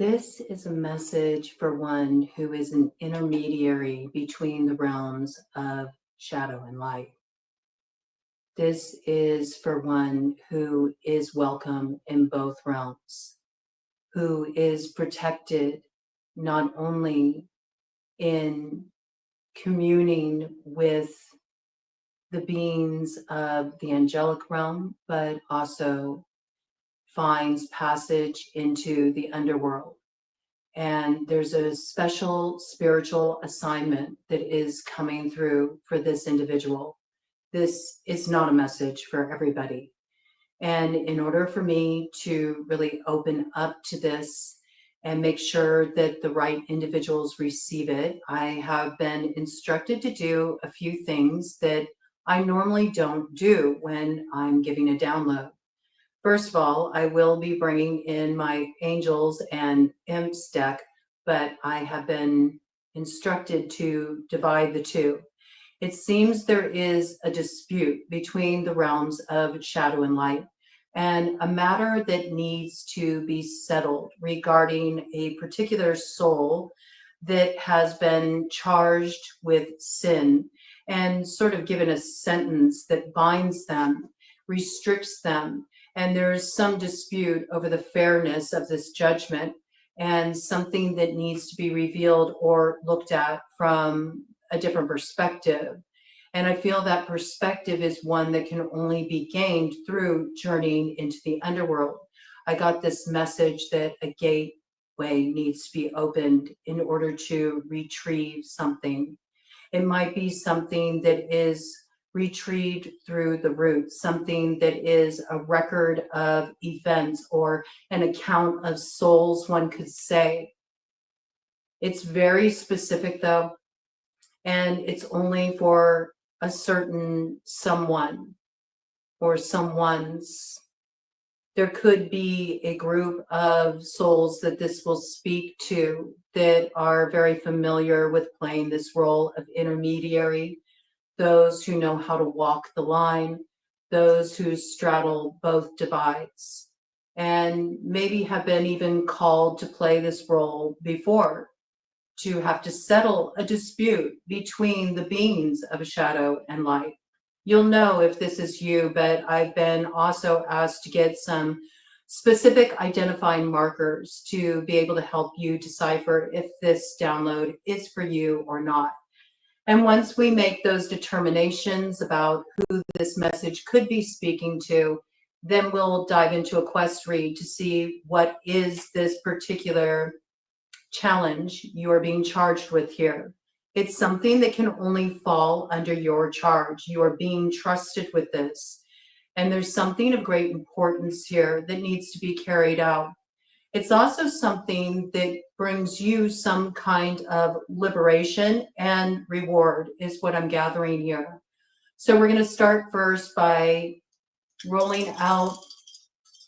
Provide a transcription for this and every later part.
This is a message for one who is an intermediary between the realms of shadow and light. This is for one who is welcome in both realms, who is protected not only in communing with the beings of the angelic realm, but also finds passage into the underworld. And there's a special spiritual assignment that is coming through for this individual. This is not a message for everybody. And in order for me to really open up to this and make sure that the right individuals receive it, I have been instructed to do a few things that I normally don't do when I'm giving a download. First of all, I will be bringing in my angels and imps deck, but I have been instructed to divide the two. It seems there is a dispute between the realms of shadow and light, and a matter that needs to be settled regarding a particular soul that has been charged with sin and sort of given a sentence that binds them, restricts them. And there's some dispute over the fairness of this judgment and something that needs to be revealed or looked at from a different perspective. And I feel that perspective is one that can only be gained through journeying into the underworld. I got this message that a gateway needs to be opened in order to retrieve something. It might be something that is retrieved through the roots, something that is a record of events or an account of souls, one could say. It's very specific though, and it's only for a certain someone or someone's. There could be a group of souls that this will speak to that are very familiar with playing this role of intermediary, those who know how to walk the line, those who straddle both divides, and maybe have been even called to play this role before, to have to settle a dispute between the beings of shadow and light. You'll know if this is you, but I've been also asked to get some specific identifying markers to be able to help you decipher if this download is for you or not. And once we make those determinations about who this message could be speaking to, then we'll dive into a quest read to see what is this particular challenge you are being charged with here. It's something that can only fall under your charge. You are being trusted with this. And there's something of great importance here that needs to be carried out. It's also something that brings you some kind of liberation and reward is what I'm gathering here. So we're going to start first by rolling out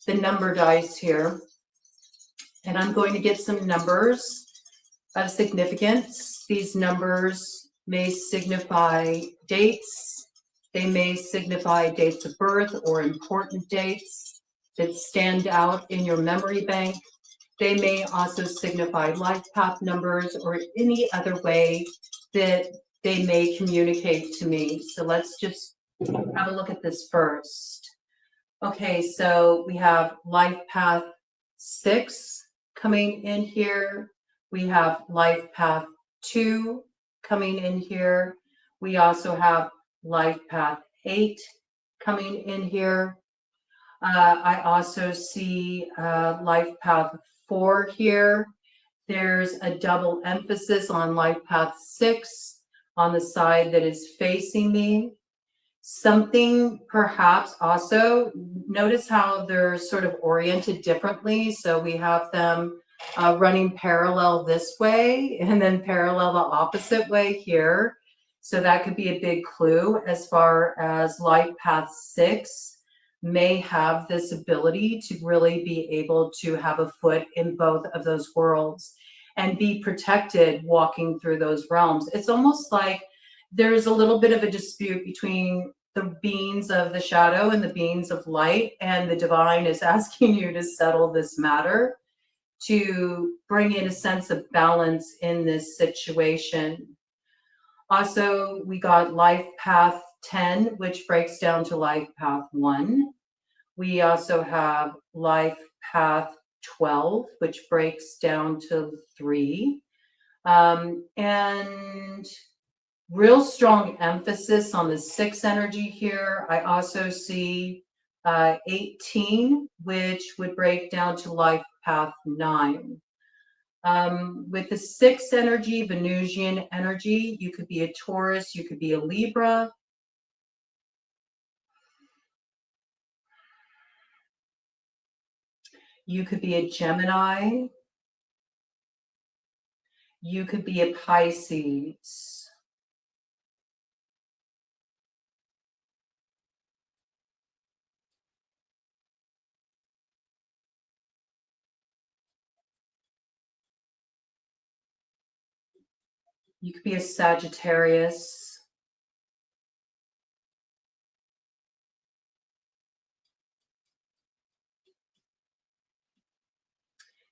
the number dice here. And I'm going to get some numbers of significance. These numbers may signify dates. They may signify dates of birth or important dates that stand out in your memory bank. They may also signify life path numbers or any other way that they may communicate to me. So let's just have a look at this first. Okay, so we have life path 6 coming in here. We have life path 2 coming in here. We also have life path 8 coming in here. I also see life path 4 here. There's a double emphasis on life path 6 on the side that is facing me. Something perhaps also, notice how they're sort of oriented differently. So we have them running parallel this way and then parallel the opposite way here. So that could be a big clue as far as life path 6 may have this ability to really be able to have a foot in both of those worlds and be protected walking through those realms. It's almost like there's a little bit of a dispute between the beings of the shadow and the beings of light, and the divine is asking you to settle this matter, to bring in a sense of balance in this situation. Also, we got life path 10, which breaks down to life path 1. We also have life path 12, which breaks down to 3. And real strong emphasis on the 6 energy here. I also see 18, which would break down to life path 9. With the 6 energy, Venusian energy, you could be a Taurus, you could be a Libra. You could be a Gemini. You could be a Pisces. You could be a Sagittarius.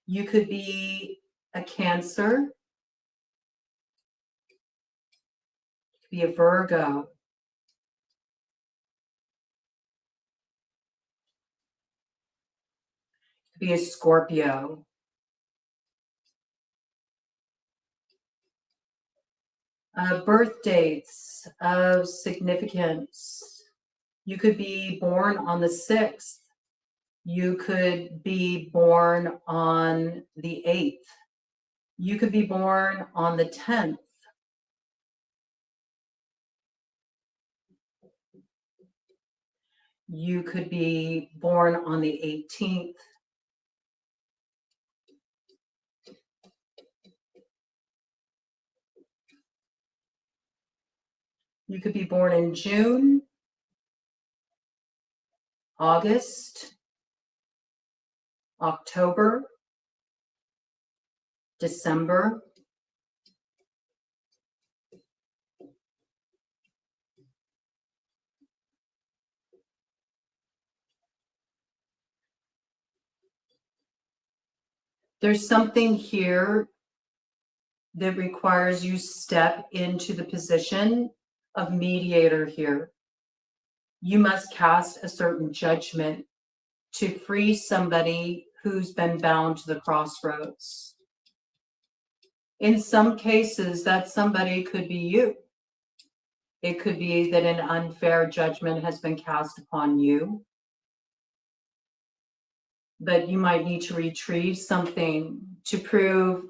You could be a Cancer. You could be a Virgo. You could be a Scorpio. Birth dates of significance. You could be born on the 6th. You could be born on the 8th. You could be born on the 10th. You could be born on the 18th. You could be born in June, August, October, December, there's something here that requires you step into the position of mediator here. You must cast a certain judgment to free somebody who's been bound to the crossroads. In some cases, that somebody could be you. It could be that an unfair judgment has been cast upon you, but you might need to retrieve something to prove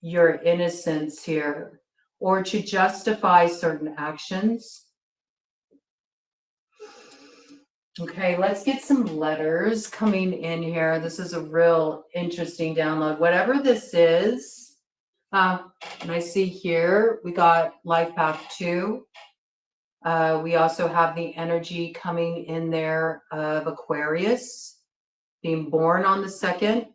your innocence here or to justify certain actions. Okay, let's get some letters coming in here. This is a real interesting download. Whatever this is, and I see here, we got life path 2. We also have the energy coming in there of Aquarius, being born on the 2nd.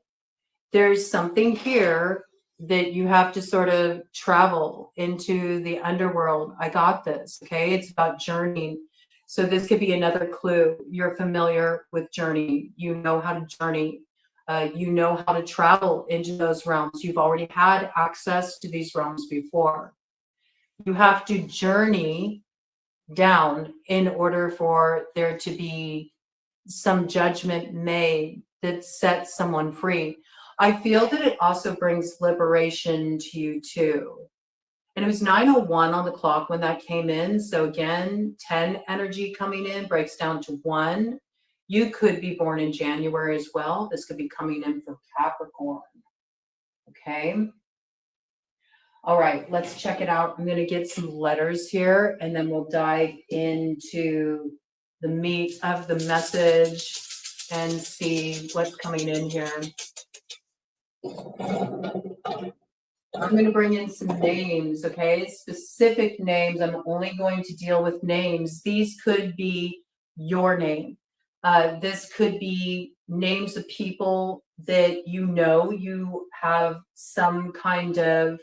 There's something here that you have to sort of travel into the underworld. I got this, okay? It's about journeying. So this could be another clue. You're familiar with journey. You know how to journey. You know how to travel into those realms. You've already had access to these realms before. You have to journey down in order for there to be some judgment made that sets someone free. I feel that it also brings liberation to you too. And it was 9:01 on the clock when that came in. So again, 10 energy coming in breaks down to 1. You could be born in January as well. This could be coming in for Capricorn. Okay. All right, let's check it out. I'm going to get some letters here and then we'll dive into the meat of the message and see what's coming in here. I'm going to bring in some names, okay? Specific names. I'm only going to deal with names. These could be your name. This could be names of people that you know you have some kind of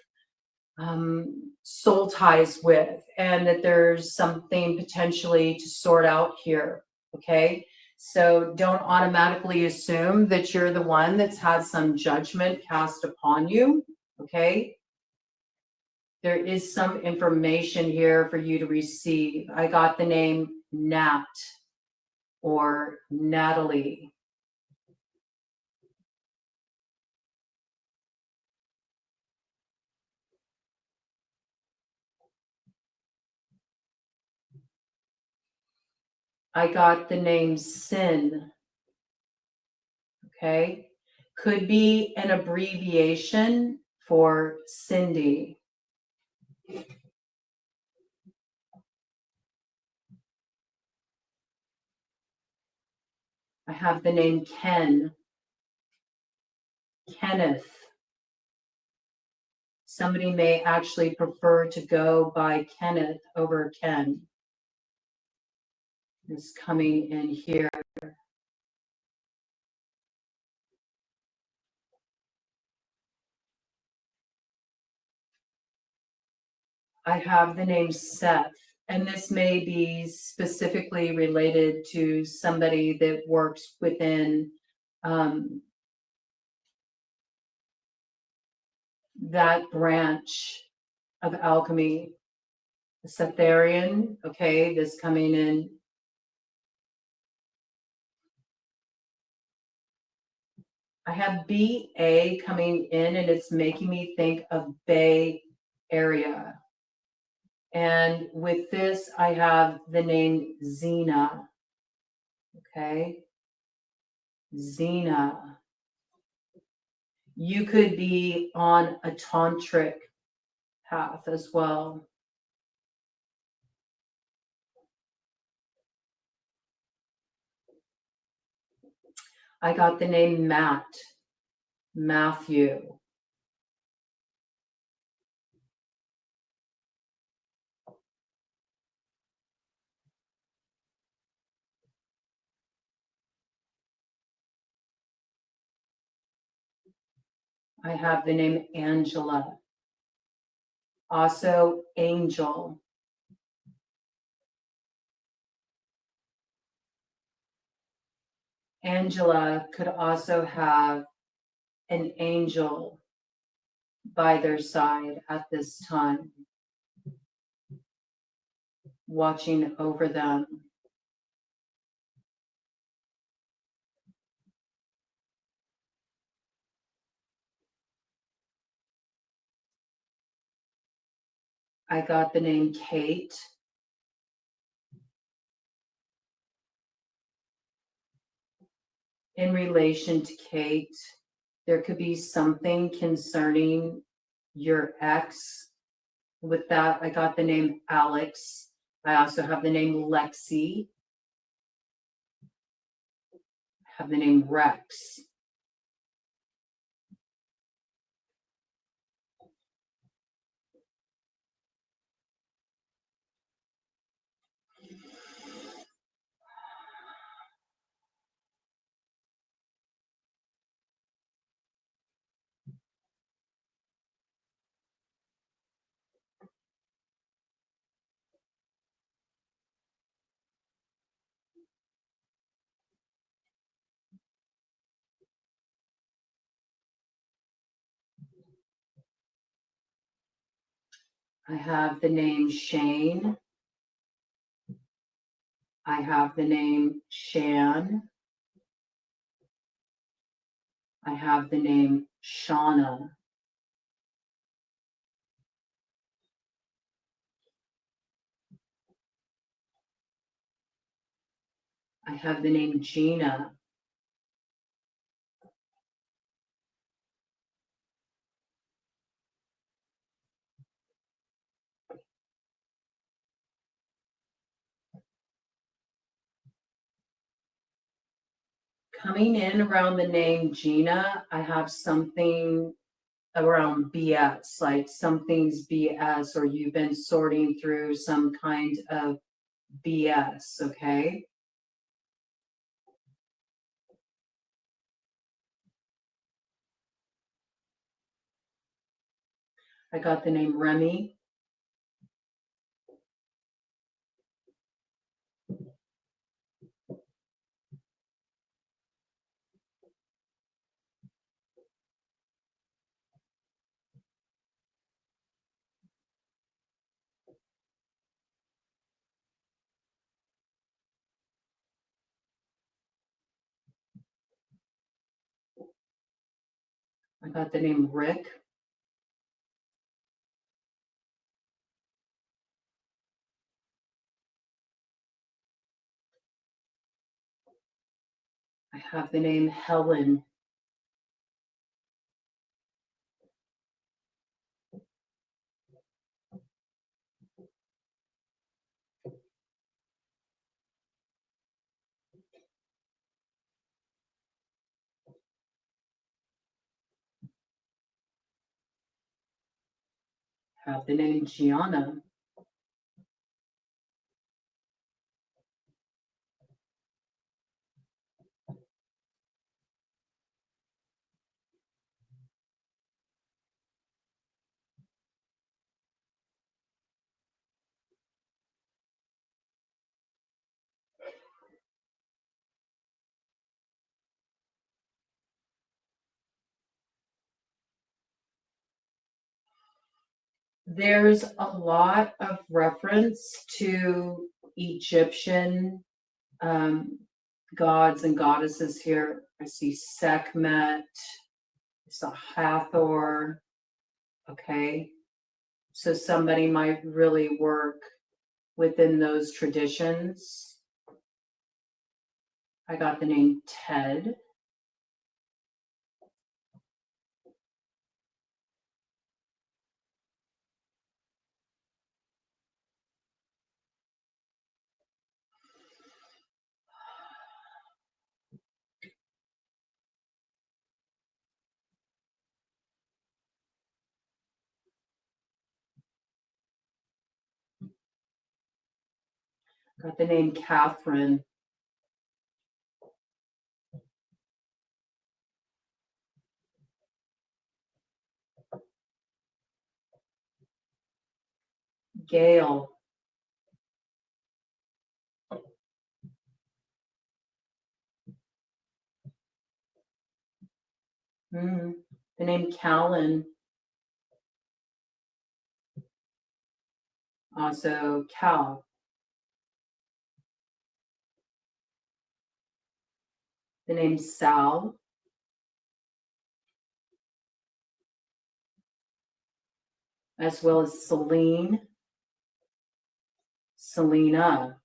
soul ties with, and that there's something potentially to sort out here, okay? So don't automatically assume that you're the one that's had some judgment cast upon you, okay? There is some information here for you to receive. I got the name Nat or Natalie. I got the name Sin, okay? Could be an abbreviation for Cindy. I have the name Ken, Kenneth. Somebody may actually prefer to go by Kenneth over Ken. Is coming in here. I have the name Seth, and this may be specifically related to somebody that works within that branch of alchemy. The Setherian, okay, this coming in. I have BA coming in, and it's making me think of Bay Area. And with this, I have the name Xena. Okay. Xena. You could be on a tantric path as well. I got the name Matt, Matthew. I have the name Angela. Also, Angel. Angela could also have an angel by their side at this time, watching over them. I got the name Kate. In relation to Kate, there could be something concerning your ex. With that, I got the name Alex. I also have the name Lexi. I have the name Rex. I have the name Shane. I have the name Shan. I have the name Shauna. I have the name Gina. Coming in around the name Gina, I have something around BS, like something's BS, or you've been sorting through some kind of BS, okay? I got the name Remy. I got the name Rick. I have the name Helen. I have the name Gianna. There's a lot of reference to Egyptian gods and goddesses here. I see Sekhmet, I saw Hathor. Okay, so somebody might really work within those traditions. I got the name Ted. Got the name Catherine. Gail. The name Callan. Also Cal. The name Sal. As well as Celine. Selena.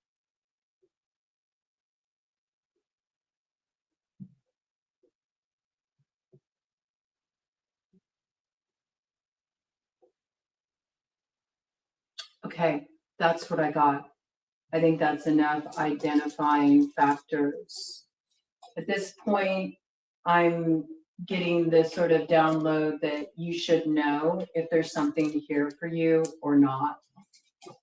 Okay, that's what I got. I think that's enough identifying factors. At this point, I'm getting this sort of download that you should know if there's something here for you or not.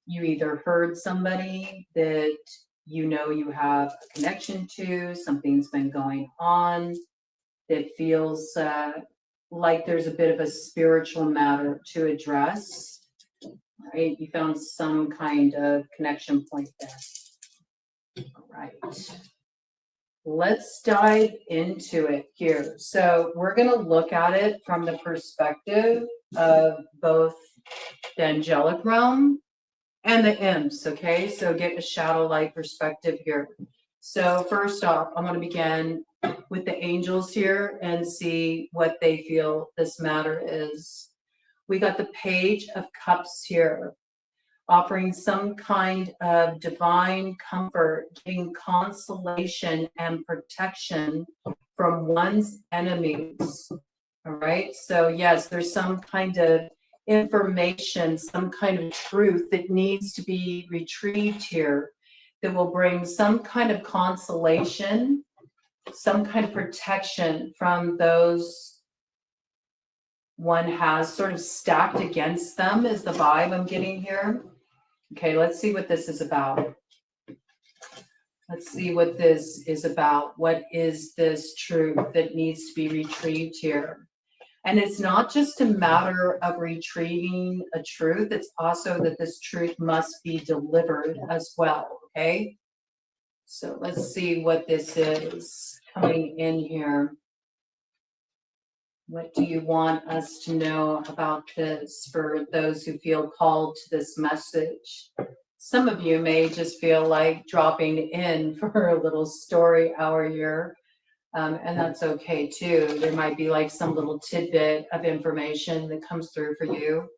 You either heard somebody that you know you have a connection to, something's been going on that feels like there's a bit of a spiritual matter to address, right? You found some kind of connection point there. All right. Let's dive into it here. So we're going to look at it from the perspective of both the angelic realm and the imps, okay? So get a shadow light perspective here. So first off, I'm going to begin with the angels here and see what they feel this matter is. We got the Page of Cups here, offering some kind of divine comfort, giving consolation and protection from one's enemies. All right, so yes, there's some kind of information, some kind of truth that needs to be retrieved here that will bring some kind of consolation, some kind of protection from those one has sort of stacked against them is the vibe I'm getting here. Okay, let's see what this is about. Let's see what this is about. What is this truth that needs to be retrieved here? And it's not just a matter of retrieving a truth, it's also that this truth must be delivered as well, okay? So let's see what this is coming in here. What do you want us to know about this for those who feel called to this message? Some of you may just feel like dropping in for a little story hour here. And that's okay too. There might be like some little tidbit of information that comes through for you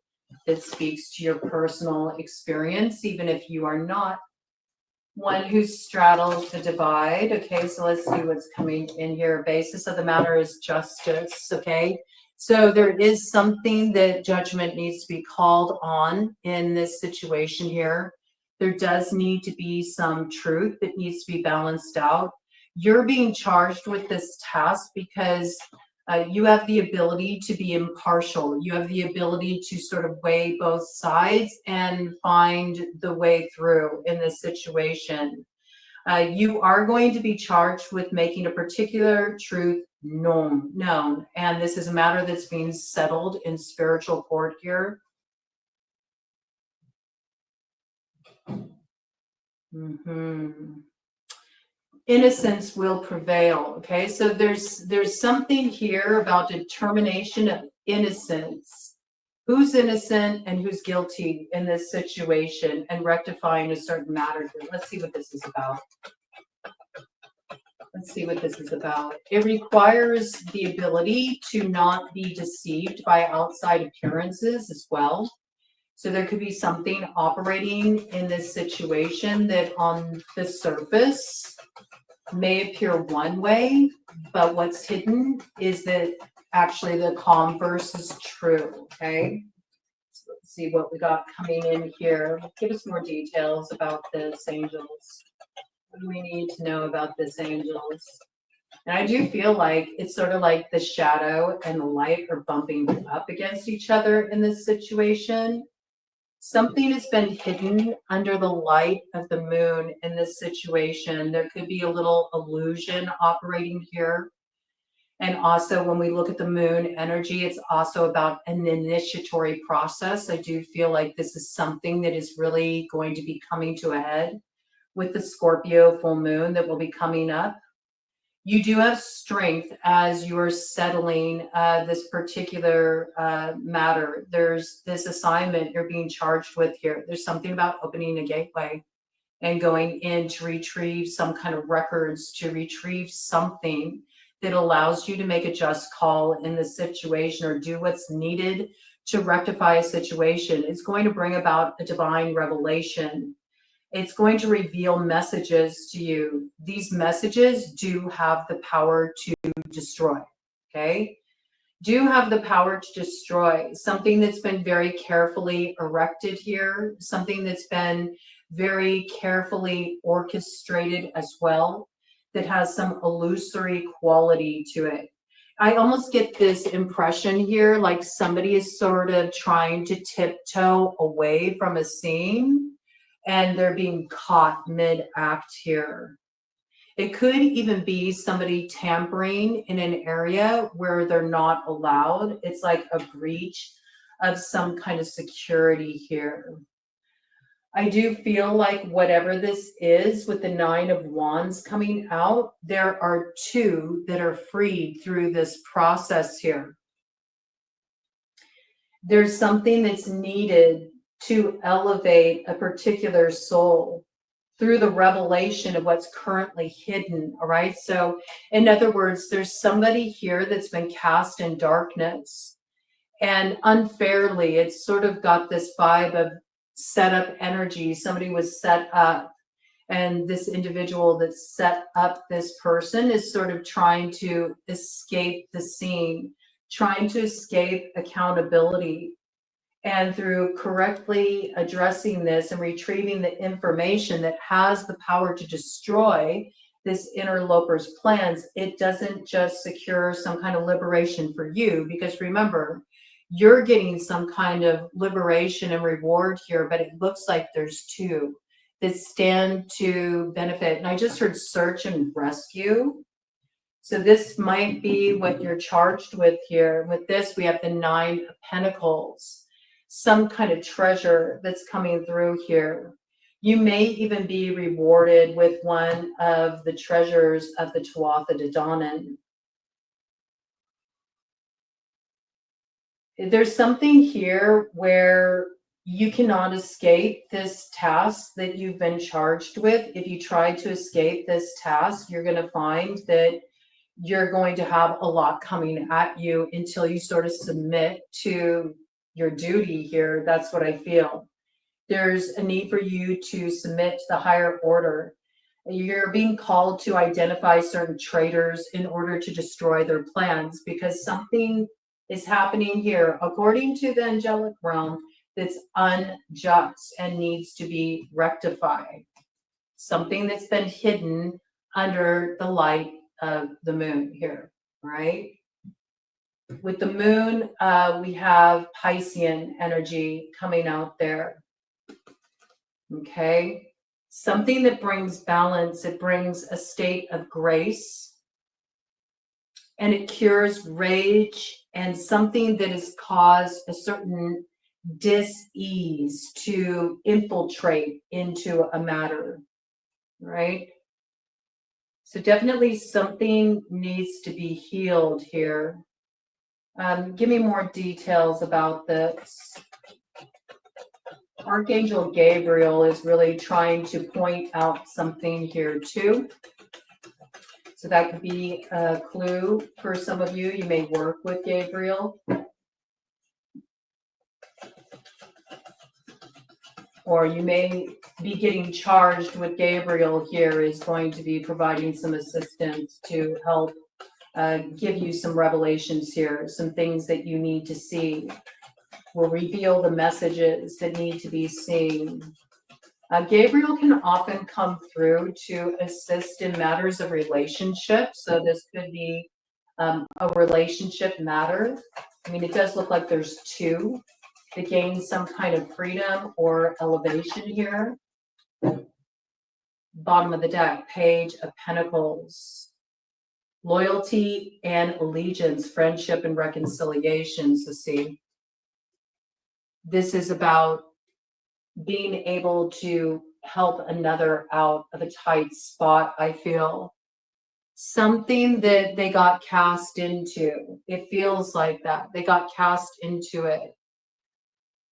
that speaks to your personal experience, even if you are not one who straddles the divide. Okay, so let's see what's coming in here. Basis of the matter is justice. Okay, so there is something that judgment needs to be called on in this situation here. There does need to be some truth that needs to be balanced out. You're being charged with this task because you have the ability to be impartial. You have the ability to sort of weigh both sides and find the way through in this situation. You are going to be charged with making a particular truth known. And this is a matter that's being settled in spiritual court here. Innocence will prevail. Okay, so there's something here about determination of innocence. Who's innocent and who's guilty in this situation, and rectifying a certain matter here. Let's see what this is about. Let's see what this is about. It requires the ability to not be deceived by outside appearances as well. So there could be something operating in this situation that on the surface may appear one way, but what's hidden is that actually the converse is true. Okay, so let's see what we got coming in here. Give us more details about this, angels. What do we need to know about this, angels? And I do feel like it's sort of like the shadow and the light are bumping up against each other in this situation. Something has been hidden under the light of the moon in this situation. There could be a little illusion operating here. And also when we look at the moon energy, it's also about an initiatory process. I do feel like this is something that is really going to be coming to a head with the Scorpio full moon that will be coming up. You do have strength as you're settling this particular matter. There's this assignment you're being charged with here. There's something about opening a gateway and going in to retrieve some kind of records, to retrieve something that allows you to make a just call in the situation or do what's needed to rectify a situation. It's going to bring about a divine revelation. It's going to reveal messages to you. These messages do have the power to destroy, okay? Do have the power to destroy. Something that's been very carefully erected here, something that's been very carefully orchestrated as well, that has some illusory quality to it. I almost get this impression here, like somebody is sort of trying to tiptoe away from a scene, and they're being caught mid-act here. It could even be somebody tampering in an area where they're not allowed. It's like a breach of some kind of security here. I do feel like whatever this is with the 9 of Wands coming out, there are 2 that are freed through this process here. There's something that's needed to elevate a particular soul through the revelation of what's currently hidden, all right? So in other words, there's somebody here that's been cast in darkness, and unfairly, it's sort of got this vibe of set up energy. Somebody was set up, and this individual that set up this person is sort of trying to escape the scene, trying to escape accountability. And through correctly addressing this and retrieving the information that has the power to destroy this interloper's plans, it doesn't just secure some kind of liberation for you, because remember, you're getting some kind of liberation and reward here, but it looks like there's 2 that stand to benefit. And I just heard search and rescue. So this might be what you're charged with here. With this, we have the 9 of Pentacles. Some kind of treasure that's coming through here. You may even be rewarded with one of the treasures of the Tuatha De Danann. There's something here where you cannot escape this task that you've been charged with. If you try to escape this task, you're going to find that you're going to have a lot coming at you until you sort of submit to your duty here. That's what I feel. There's a need for you to submit to the higher order. You're being called to identify certain traitors in order to destroy their plans, because something is happening here, according to the angelic realm, that's unjust and needs to be rectified. Something that's been hidden under the light of the moon here, right? With the moon, we have Piscean energy coming out there. Okay, something that brings balance, it brings a state of grace, and it cures rage and something that has caused a certain dis-ease to infiltrate into a matter, right? So definitely something needs to be healed here. Give me more details about this. Archangel Gabriel is really trying to point out something here too. So that could be a clue for some of you. You may work with Gabriel. Or you may be getting charged with Gabriel here is going to be providing some assistance to help give you some revelations here, some things that you need to see. Will reveal the messages that need to be seen. Gabriel can often come through to assist in matters of relationships. So this could be a relationship matter. I mean, it does look like there's two that gain some kind of freedom or elevation here. Bottom of the deck, Page of Pentacles. Loyalty and allegiance, friendship and reconciliation. So see, this is about being able to help another out of a tight spot, I feel. Something that they got cast into. It feels like that. They got cast into it.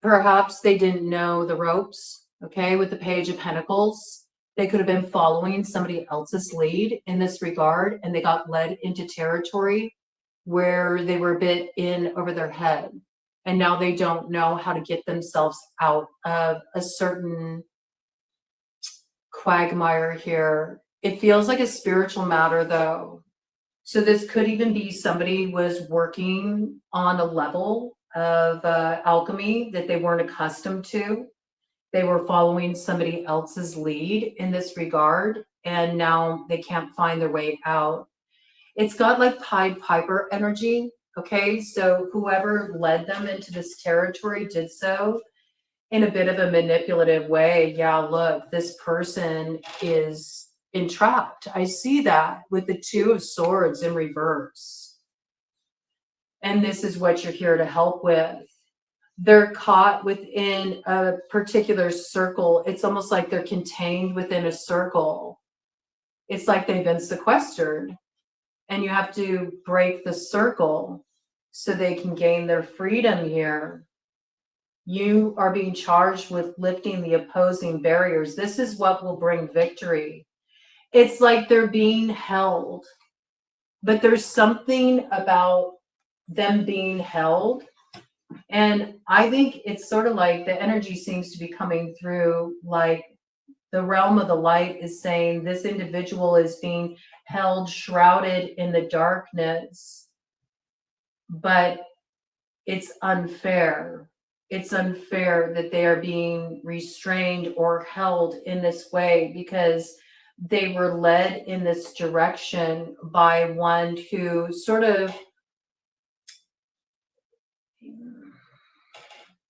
Perhaps they didn't know the ropes, okay, with the Page of Pentacles. They could have been following somebody else's lead in this regard, and they got led into territory where they were a bit in over their head. And now they don't know how to get themselves out of a certain quagmire here. It feels like a spiritual matter, though. So this could even be somebody was working on a level of alchemy that they weren't accustomed to. They were following somebody else's lead in this regard, and now they can't find their way out. It's got like Pied Piper energy. Okay, so whoever led them into this territory did so in a bit of a manipulative way. Yeah, look, this person is entrapped. I see that with the Two of Swords in reverse. And this is what you're here to help with. They're caught within a particular circle. It's almost like they're contained within a circle. It's like they've been sequestered. And you have to break the circle so they can gain their freedom here. You are being charged with lifting the opposing barriers. This is what will bring victory. It's like they're being held, but there's something about them being held. And I think it's sort of like the energy seems to be coming through, like the realm of the light is saying this individual is being held, shrouded in the darkness, but it's unfair. It's unfair that they are being restrained or held in this way because they were led in this direction by one who sort of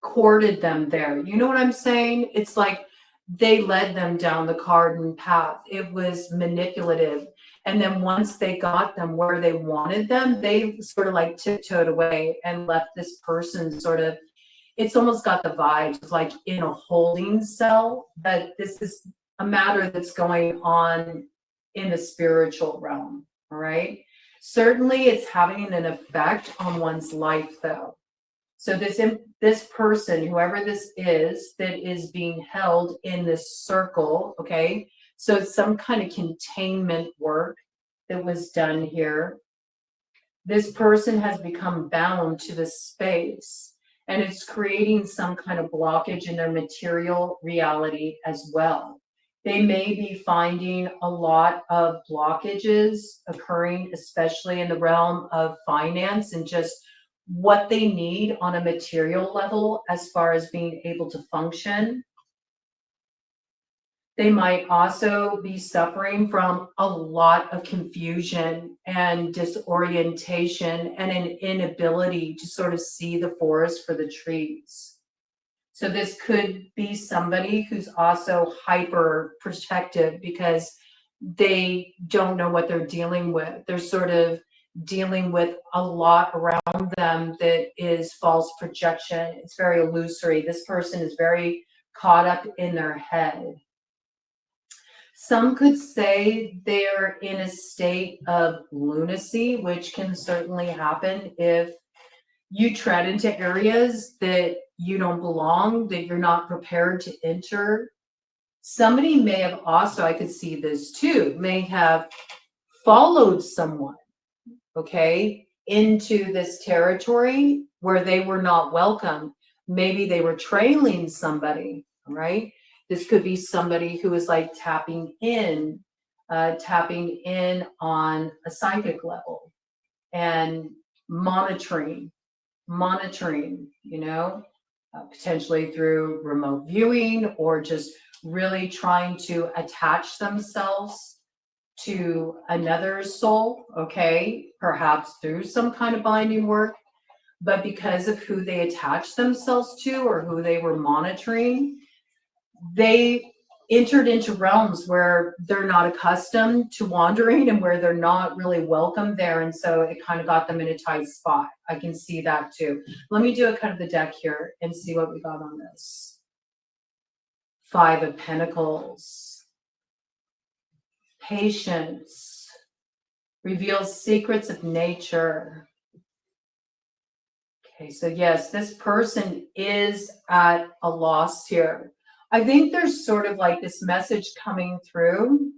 courted them there. You know what I'm saying? It's like they led them down the garden path. It was manipulative. And then once they got them where they wanted them, they sort of like tiptoed away and left this person sort of, it's almost got the vibes of like in a holding cell, but this is a matter that's going on in the spiritual realm. All right. Certainly it's having an effect on one's life though. So this person, whoever this is, that is being held in this circle, okay? So it's some kind of containment work that was done here. This person has become bound to this space, and it's creating some kind of blockage in their material reality as well. They may be finding a lot of blockages occurring, especially in the realm of finance and just what they need on a material level as far as being able to function. They might also be suffering from a lot of confusion and disorientation and an inability to sort of see the forest for the trees. So this could be somebody who's also hyper protective because they don't know what they're dealing with. They're sort of dealing with a lot around them that is false projection. It's very illusory. This person is very caught up in their head. Some could say they're in a state of lunacy, which can certainly happen if you tread into areas that you don't belong, that you're not prepared to enter. Somebody may have also, I could see this too, may have followed someone, okay, into this territory where they were not welcome. Maybe they were trailing somebody, right? This could be somebody who is like tapping in on a psychic level and monitoring, potentially through remote viewing or just really trying to attach themselves to another soul, okay, perhaps through some kind of binding work, but because of who they attached themselves to or who they were monitoring, they entered into realms where they're not accustomed to wandering and where they're not really welcome there. And so it kind of got them in a tight spot. I can see that too. Let me do a cut of the deck here and see what we got on this. 5 of Pentacles. Patience. Reveals secrets of nature. Okay, so yes, this person is at a loss here. I think there's sort of like this message coming through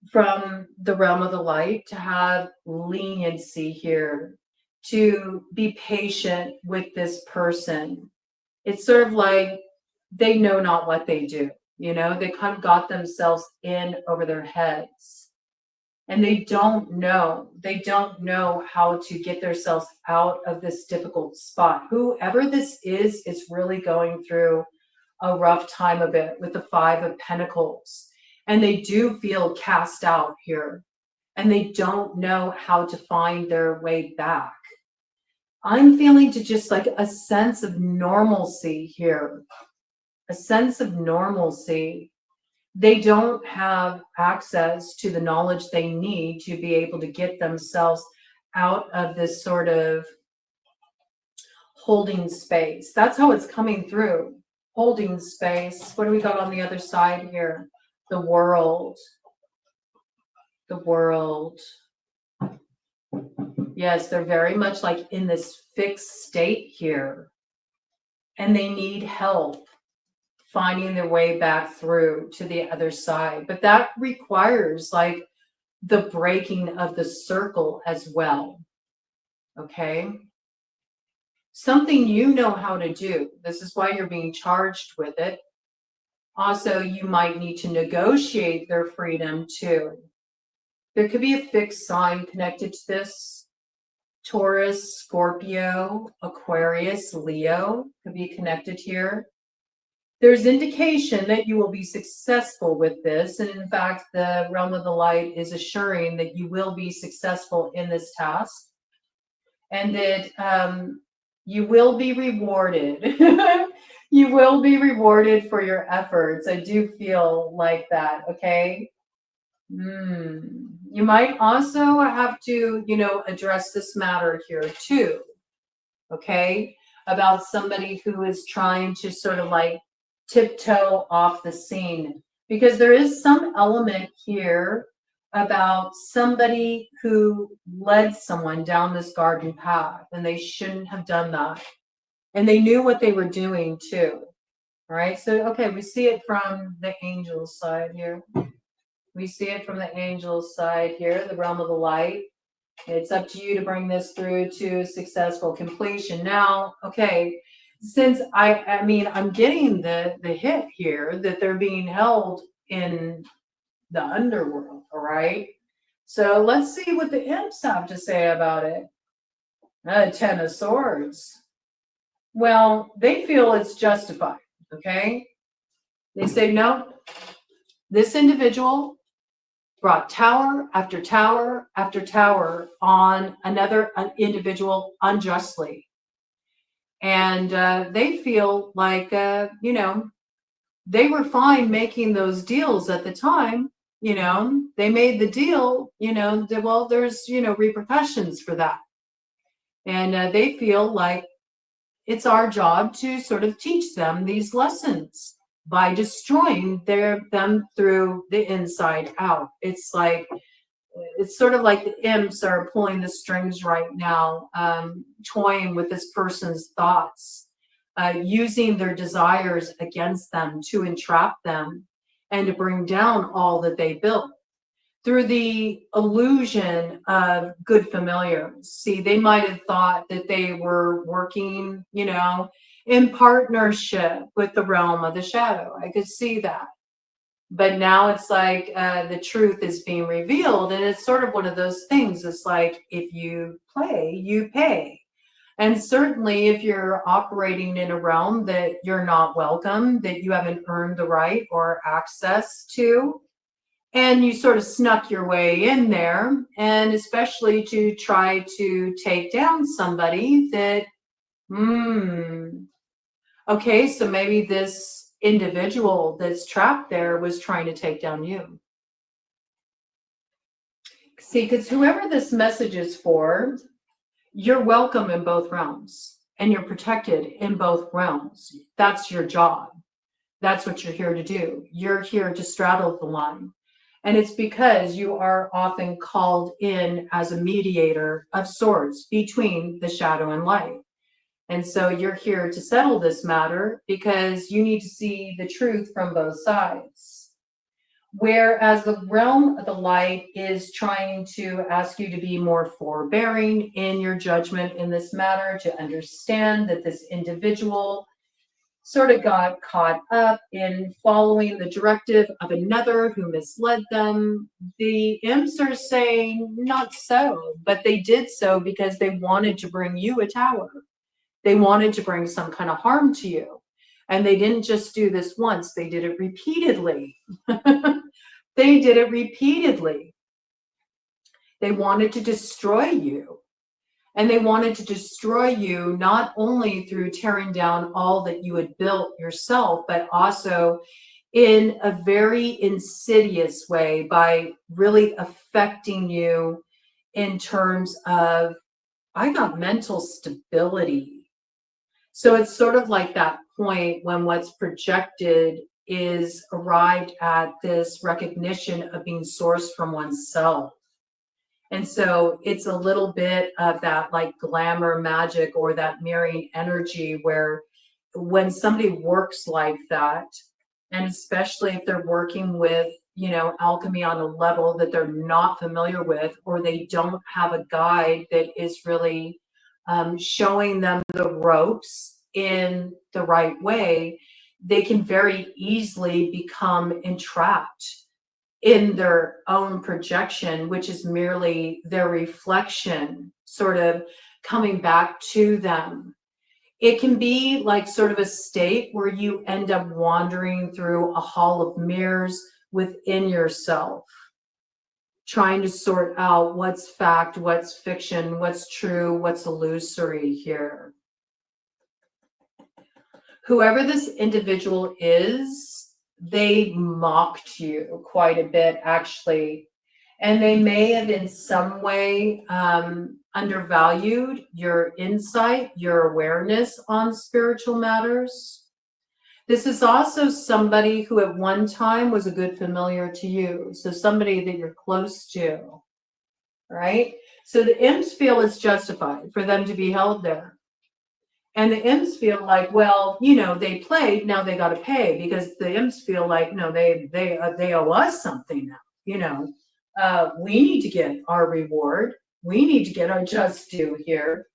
from the realm of the light to have leniency here, to be patient with this person. It's sort of like they know not what they do, they kind of got themselves in over their heads and they don't know how to get themselves out of this difficult spot. Whoever this is really going through a rough time of it with the 5 of Pentacles. And they do feel cast out here. And they don't know how to find their way back. I'm feeling to just like a sense of normalcy here. A sense of normalcy. They don't have access to the knowledge they need to be able to get themselves out of this sort of holding space. That's how it's coming through. Holding space. What do we got on the other side here? The world. The world. Yes, they're very much like in this fixed state here. And they need help finding their way back through to the other side. But that requires like the breaking of the circle as well. Okay? Something you know how to do. This is why you're being charged with it. Also, you might need to negotiate their freedom too. There could be a fixed sign connected to this. Taurus, Scorpio, Aquarius, Leo could be connected here. There's indication that you will be successful with this. And in fact, the realm of the light is assuring that you will be successful in this task and that you will be rewarded. You will be rewarded for your efforts. I do feel like that, okay? You might also have to, address this matter here too, okay? About somebody who is trying to sort of like tiptoe off the scene, because there is some element here about somebody who led someone down this garden path and they shouldn't have done that. And they knew what they were doing too. All right. So, okay, we see it from the angel side here. We see it from the angel side here, the realm of the light. It's up to you to bring this through to successful completion. Now, okay, since I mean, I'm getting the hit here that they're being held in the underworld, all right? So let's see what the imps have to say about it. Ten of Swords. Well, they feel it's justified, okay? They say, no, this individual brought tower after tower after tower on another individual unjustly. And they feel like, you know, they were fine making those deals at the time. You know, they made the deal, you know, well, there's, you know, repercussions for that. And they feel like it's our job to sort of teach them these lessons by destroying them through the inside out. It's sort of like the imps are pulling the strings right now, toying with this person's thoughts, using their desires against them to entrap them and to bring down all that they built through the illusion of good familiars. See, they might have thought that they were working, you know, in partnership with the realm of the shadow. I could see that. But now it's like the truth is being revealed. And it's sort of one of those things. It's like, if you play, you pay. And certainly if you're operating in a realm that you're not welcome, that you haven't earned the right or access to, and you sort of snuck your way in there, and especially to try to take down somebody that, okay, so maybe this individual that's trapped there was trying to take down you. See, because whoever this message is for, you're welcome in both realms and you're protected in both realms. That's your job. That's what you're here to do. You're here to straddle the line. And it's because you are often called in as a mediator of sorts between the shadow and light. And so you're here to settle this matter because you need to see the truth from both sides. Whereas the realm of the light is trying to ask you to be more forbearing in your judgment in this matter, to understand that this individual sort of got caught up in following the directive of another who misled them. The imps are saying not so, but they did so because they wanted to bring you a tower. They wanted to bring some kind of harm to you. And they didn't just do this once, they did it repeatedly. They did it repeatedly. They wanted to destroy you. And they wanted to destroy you not only through tearing down all that you had built yourself, but also in a very insidious way by really affecting you in terms of, I got mental stability. So it's sort of like that point when what's projected is arrived at this recognition of being sourced from oneself. And so it's a little bit of that like glamour magic or that mirroring energy where when somebody works like that, and especially if they're working with, you know, alchemy on a level that they're not familiar with, or they don't have a guide that is really showing them the ropes in the right way, they can very easily become entrapped in their own projection, which is merely their reflection sort of coming back to them. It can be like sort of a state where you end up wandering through a hall of mirrors within yourself, trying to sort out what's fact, what's fiction, what's true, what's illusory here. Whoever this individual is, they mocked you quite a bit, actually. And they may have in some way undervalued your insight, your awareness on spiritual matters. This is also somebody who at one time was a good familiar to you. So somebody that you're close to, right? So the imps feel it's justified for them to be held there. And the imps feel like, well, you know, they played, now they got to pay, because the imps feel like, no, they owe us something now. You know, we need to get our reward. we need to get our just due here.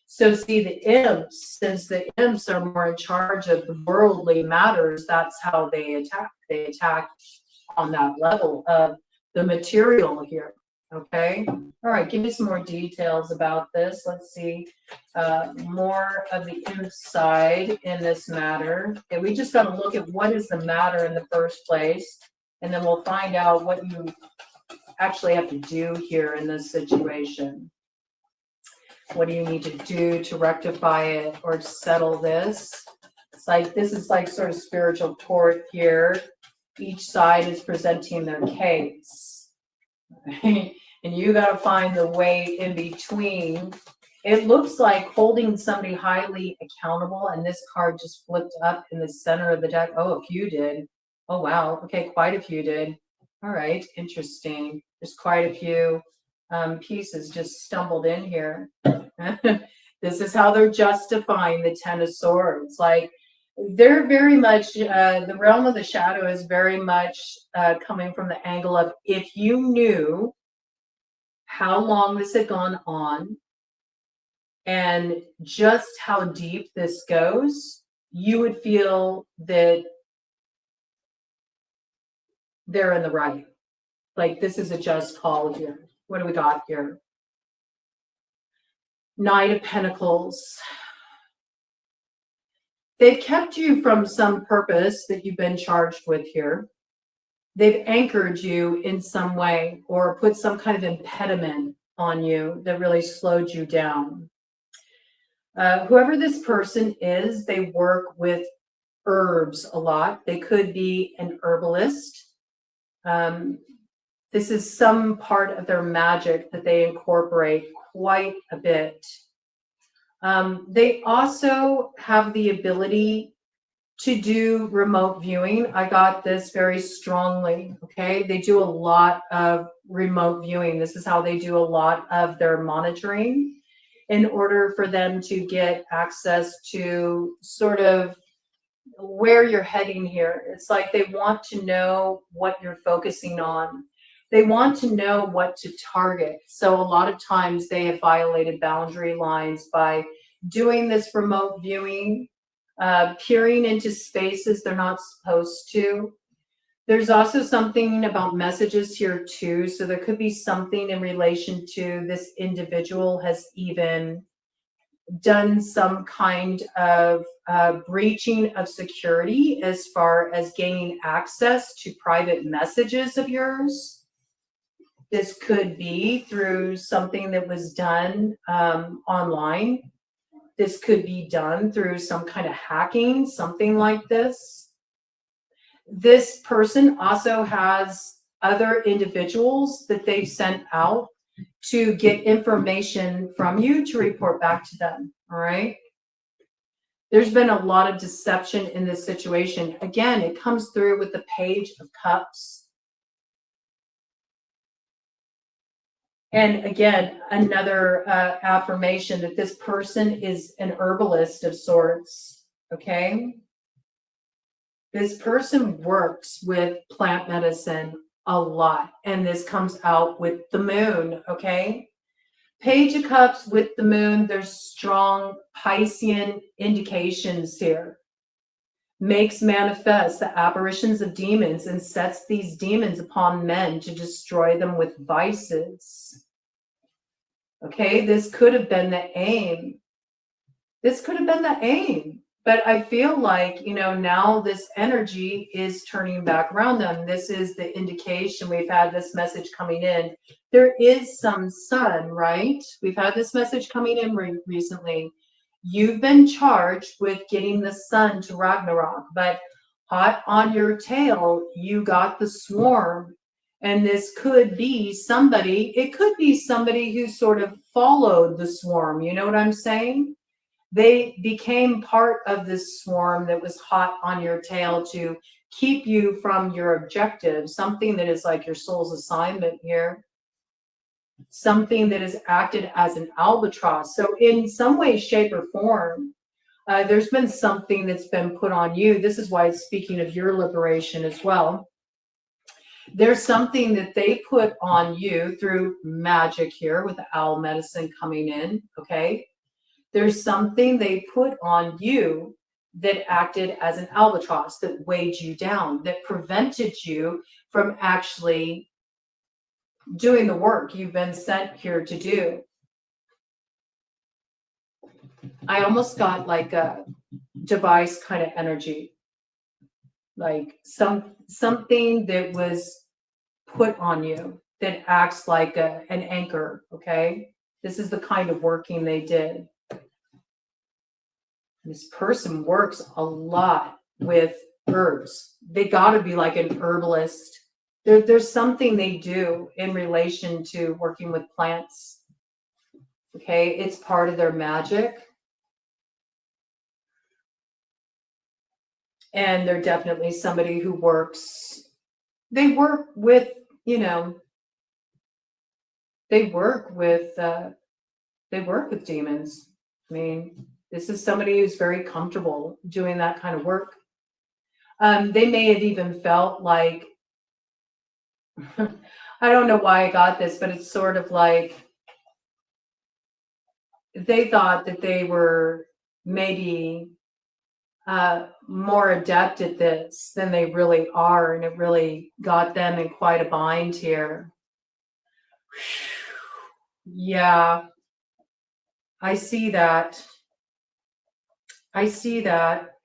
So see, the imps, since the imps are more in charge of the worldly matters, that's how they attack. They attack on that level of the material here. Okay. All right. Give me some more details about this. Let's see. More of the inside in this matter. Okay, we just got to look at what is the matter in the first place, and then we'll find out what you actually have to do here in this situation. What do you need to do to rectify it or to settle this? It's like, this is like sort of spiritual court here. Each side is presenting their case. And you got to find the way in between. It looks like holding somebody highly accountable, and this card just flipped up in the center of the deck. Oh, a few did. Oh, wow. Okay, quite a few did. All right, interesting. There's quite a few pieces just stumbled in here. This is how they're justifying the Ten of Swords. Like, they're very much, the realm of the shadow is very much coming from the angle of, if you knew how long this had gone on and just how deep this goes, you would feel that they're in the right. Like, this is a just call here. What do we got here? Knight of Pentacles. They've kept you from some purpose that you've been charged with here. They've anchored you in some way or put some kind of impediment on you that really slowed you down. Whoever this person is, they work with herbs a lot. They could be an herbalist. This is some part of their magic that they incorporate quite a bit. They also have the ability to do remote viewing. I got this very strongly, okay? They do a lot of remote viewing. This is how they do a lot of their monitoring in order for them to get access to sort of where you're heading here. It's like they want to know what you're focusing on. They want to know what to target. So a lot of times they have violated boundary lines by doing this remote viewing, peering into spaces they're not supposed to. There's also something about messages here too. So there could be something in relation to this individual has even done some kind of breaching of security as far as gaining access to private messages of yours. This could be through something that was done online. This could be done through some kind of hacking, something like this. This person also has other individuals that they've sent out to get information from you to report back to them, all right? There's been a lot of deception in this situation. Again, it comes through with the Page of Cups. And again, another affirmation that this person is an herbalist of sorts, okay? This person works with plant medicine a lot, and this comes out with the moon, okay? Page of Cups with the moon, there's strong Piscean indications here. Makes manifest the apparitions of demons and sets these demons upon men to destroy them with vices. Okay, this could have been the aim. This could have been the aim. But I feel like, you know, now this energy is turning back around them. This is the indication. We've had this message coming in. There is some sun, right? We've had this message coming in recently. You've been charged with getting the sun to Ragnarok, but hot on your tail, you got the swarm. And this could be somebody, it could be somebody who sort of followed the swarm. You know what I'm saying? They became part of this swarm that was hot on your tail to keep you from your objective, something that is like your soul's assignment here. Something that has acted as an albatross. So in some way, shape, or form, there's been something that's been put on you. This is why it's speaking of your liberation as well. There's something that they put on you through magic here with the owl medicine coming in, okay? There's something they put on you that acted as an albatross, that weighed you down, that prevented you from actually doing the work you've been sent here to do. I almost got like a device kind of energy, like something that was put on you that acts like an anchor, okay? This is the kind of working they did. This person works a lot with herbs. They got to be like an herbalist. There's something they do in relation to working with plants. Okay, it's part of their magic. And they're definitely somebody who works, they work with, you know, they work with demons. I mean, this is somebody who's very comfortable doing that kind of work. They may have even felt like, I don't know why I got this, but it's sort of like they thought that they were maybe more adept at this than they really are, and it really got them in quite a bind here. Yeah, I see that. I see that.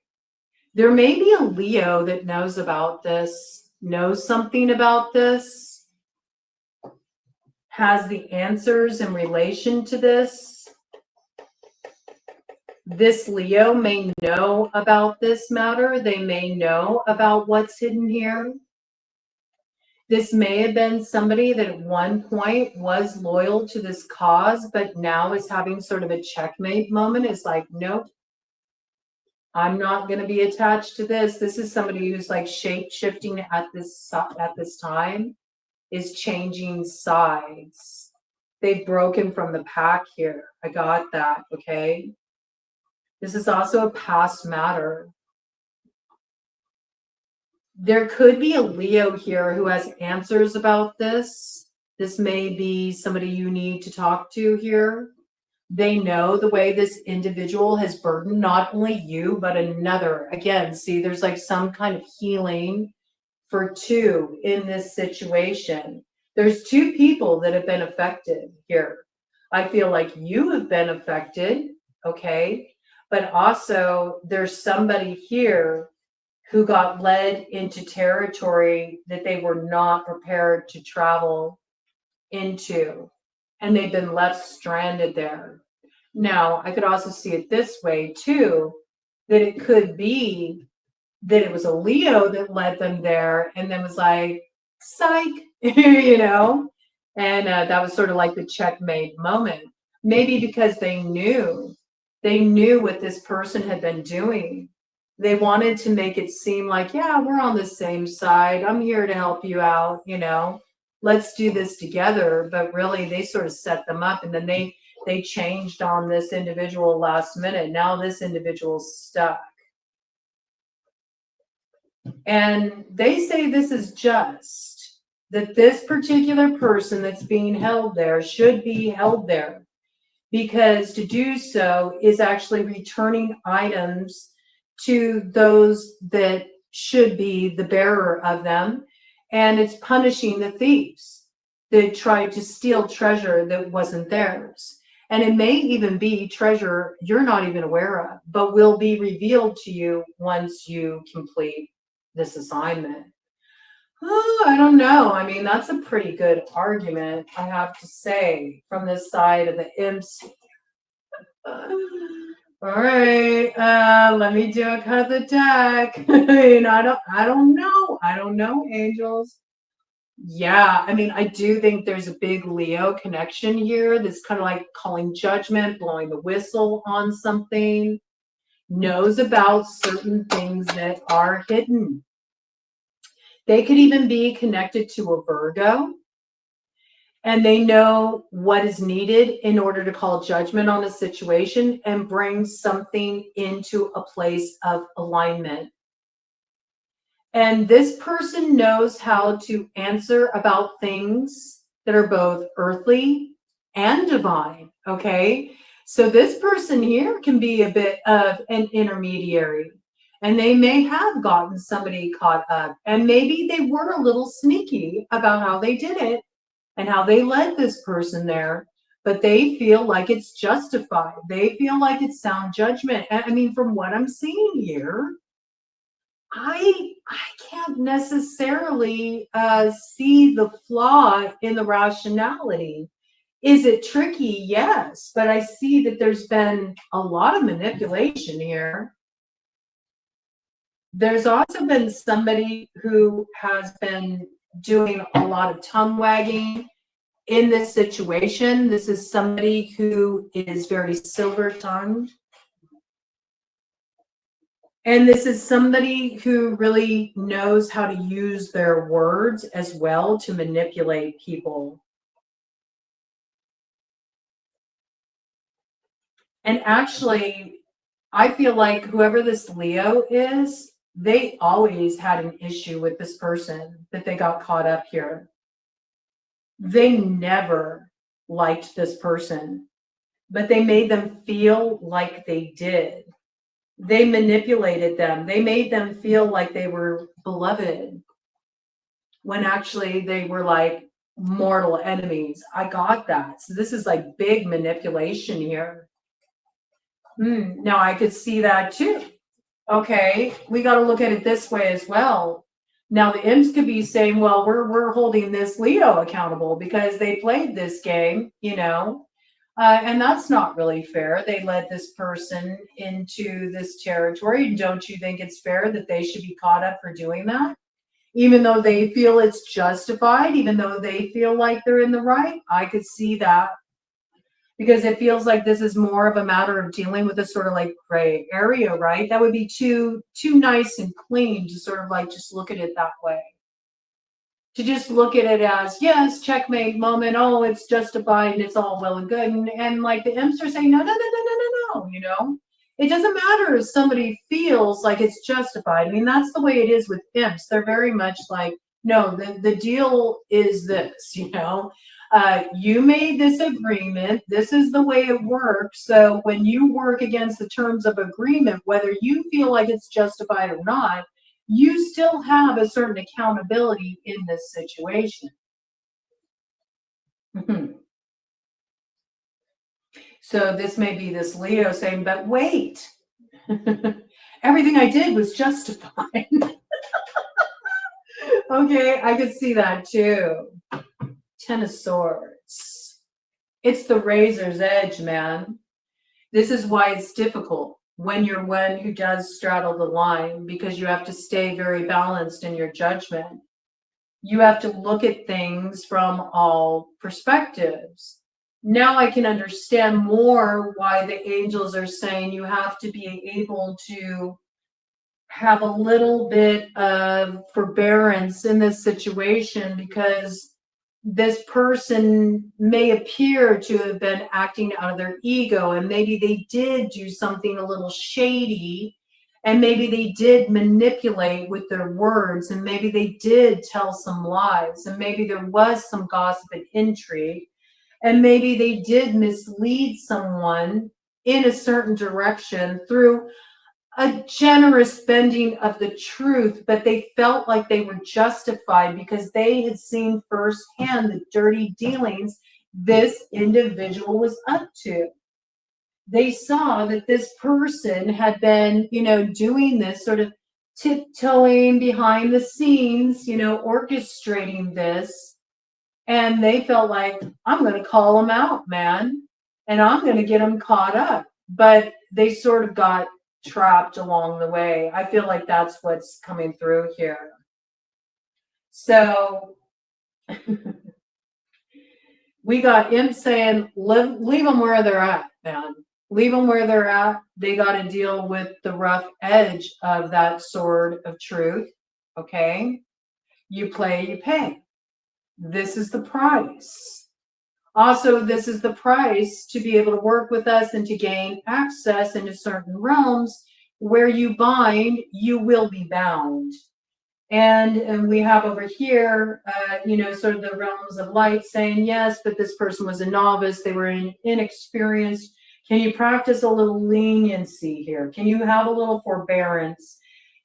There may be a Leo that knows about this, knows something about this, has the answers in relation to this. This Leo may know about this matter. They may know about what's hidden here. This may have been somebody that at one point was loyal to this cause, but now is having sort of a checkmate moment. It's like, nope, I'm not going to be attached to this. This is somebody who's like shape shifting at this time, is changing sides. They've broken from the pack here. I got that. Okay. This is also a past matter. There could be a Leo here who has answers about this. This may be somebody you need to talk to here. They know the way this individual has burdened not only you, but another. Again, see, there's like some kind of healing for two in this situation. There's two people that have been affected here. I feel like you have been affected, okay? But also there's somebody here who got led into territory that they were not prepared to travel into, and they've been left stranded there. Now, I could also see it this way too, that it could be that it was a Leo that led them there and then was like, psych, you know, and that was sort of like the checkmate moment. Maybe because they knew what this person had been doing. They wanted to make it seem like, yeah, we're on the same side. I'm here to help you out, you know, let's do this together. But really, they sort of set them up, and then they changed on this individual last minute. Now this individual's stuck. And they say this is just, that this particular person that's being held there should be held there, because to do so is actually returning items to those that should be the bearer of them. And it's punishing the thieves that tried to steal treasure that wasn't theirs. And it may even be treasure you're not even aware of, but will be revealed to you once you complete this assignment. Oh, I don't know. I mean, that's a pretty good argument, I have to say, from this side of the imps. All right, let me do a cut of the deck. You know, I don't know, angels. Yeah, I mean, I do think there's a big Leo connection here. That's kind of like calling judgment, blowing the whistle on something, knows about certain things that are hidden. They could even be connected to a Virgo, and they know what is needed in order to call judgment on a situation and bring something into a place of alignment. And this person knows how to answer about things that are both earthly and divine. Okay. So this person here can be a bit of an intermediary. And they may have gotten somebody caught up. And maybe they were a little sneaky about how they did it and how they led this person there. But they feel like it's justified. They feel like it's sound judgment. And I mean, from what I'm seeing here, I can't necessarily see the flaw in the rationality. Is it tricky? Yes, but I see that there's been a lot of manipulation here. There's also been somebody who has been doing a lot of tongue wagging in this situation. This is somebody who is very silver tongued. And this is somebody who really knows how to use their words as well to manipulate people. And actually, I feel like whoever this Leo is, they always had an issue with this person that they got caught up here. They never liked this person, but they made them feel like they did. They manipulated them. They made them feel like they were beloved when actually they were like mortal enemies. I got that. So this is like big manipulation here. Now I could see that too. Okay, we got to look at it this way as well. Now the imps could be saying, well, we're holding this Leo accountable because they played this game, you know. And that's not really fair. They led this person into this territory. Don't you think it's fair that they should be caught up for doing that? Even though they feel it's justified, even though they feel like they're in the right? I could see that. Because it feels like this is more of a matter of dealing with a sort of like gray area, right? That would be too nice and clean to sort of like just look at it that way. To just look at it as, yes, checkmate moment, oh, it's justified and it's all well and good. And like the imps are saying, no, you know? It doesn't matter if somebody feels like it's justified. I mean, that's the way it is with imps. They're very much like, no, the deal is this, you know? You made this agreement. This is the way it works. So when you work against the terms of agreement, whether you feel like it's justified or not, you still have a certain accountability in this situation. So this may be this Leo saying, but wait, everything I did was justified. Okay, I could see that too. Ten of Swords. It's the razor's edge, man. This is why it's difficult when you're one who does straddle the line, because you have to stay very balanced in your judgment. You have to look at things from all perspectives. Now I can understand more why the angels are saying you have to be able to have a little bit of forbearance in this situation, because this person may appear to have been acting out of their ego, and maybe they did do something a little shady, and maybe they did manipulate with their words, and maybe they did tell some lies, and maybe there was some gossip and intrigue, and maybe they did mislead someone in a certain direction through a generous bending of the truth, but they felt like they were justified because they had seen firsthand the dirty dealings this individual was up to. They saw that this person had been, you know, doing this sort of tiptoeing behind the scenes, you know, orchestrating this. And they felt like, I'm going to call them out, man, and I'm going to get them caught up. But they sort of got trapped along the way. I feel like that's what's coming through here. So we got imp saying, leave them where they're at, man. Leave them where they're at. They got to deal with the rough edge of that sword of truth. Okay? You play, you pay. This is the price. Also, this is the price to be able to work with us and to gain access into certain realms where you bind, you will be bound. And we have over here, sort of the realms of light saying, yes, but this person was a novice. They were inexperienced. Can you practice a little leniency here? Can you have a little forbearance?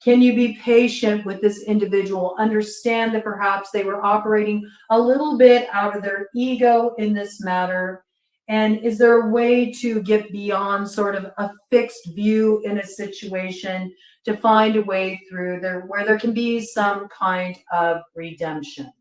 Can you be patient with this individual? Understand that perhaps they were operating a little bit out of their ego in this matter. And is there a way to get beyond sort of a fixed view in a situation to find a way through there where there can be some kind of redemption?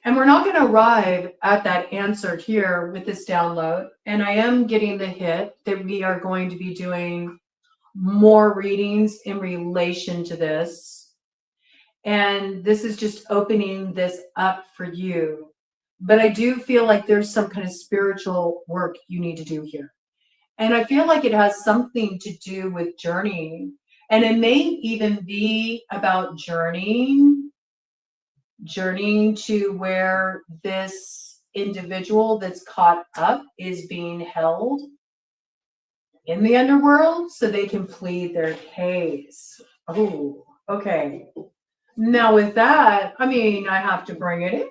And we're not going to arrive at that answer here with this download. And I am getting the hit that we are going to be doing more readings in relation to this. And this is just opening this up for you. But I do feel like there's some kind of spiritual work you need to do here. And I feel like it has something to do with journeying. And it may even be about journeying to where this individual that's caught up is being held in the underworld so they can plead their case. Oh, okay. Now with that, I mean, I have to bring it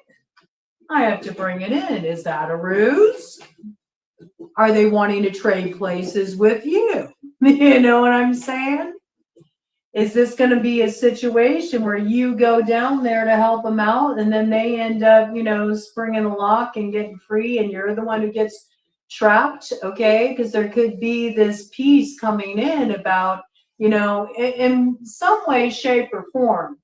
in. Is that a ruse? Are they wanting to trade places with you? You know what I'm saying? Is this going to be a situation where you go down there to help them out and then they end up, springing the lock and getting free and you're the one who gets trapped? Okay, because there could be this piece coming in about, in some way, shape, or form.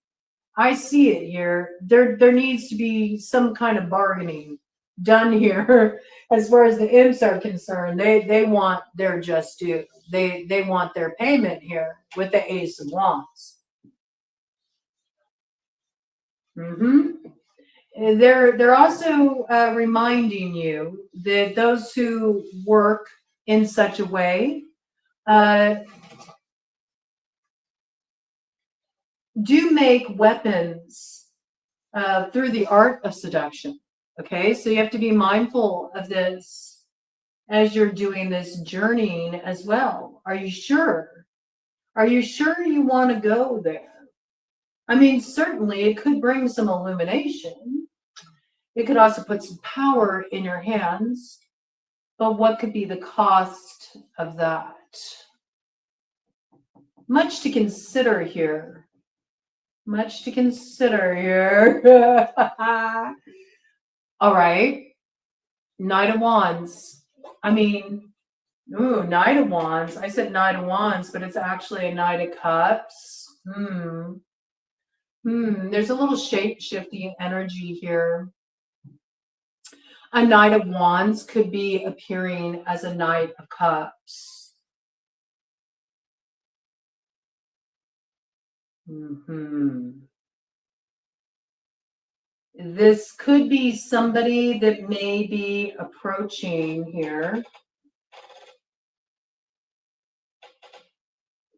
I see it here. There needs to be some kind of bargaining done here as far as the imps are concerned. They want their just due. They want their payment here with the Ace of Wands. They're also reminding you that those who work in such a way do make weapons through the art of seduction. Okay, so you have to be mindful of this as you're doing this journeying as well. Are you sure? Are you sure you want to go there? I mean, certainly it could bring some illumination. It could also put some power in your hands. But what could be the cost of that? Much to consider here. Much to consider here. All right. Knight of Wands. I mean, Knight of Wands. I said Knight of Wands, but it's actually a Knight of Cups. There's a little shape-shifting energy here. A Knight of Wands could be appearing as a Knight of Cups. This could be somebody that may be approaching here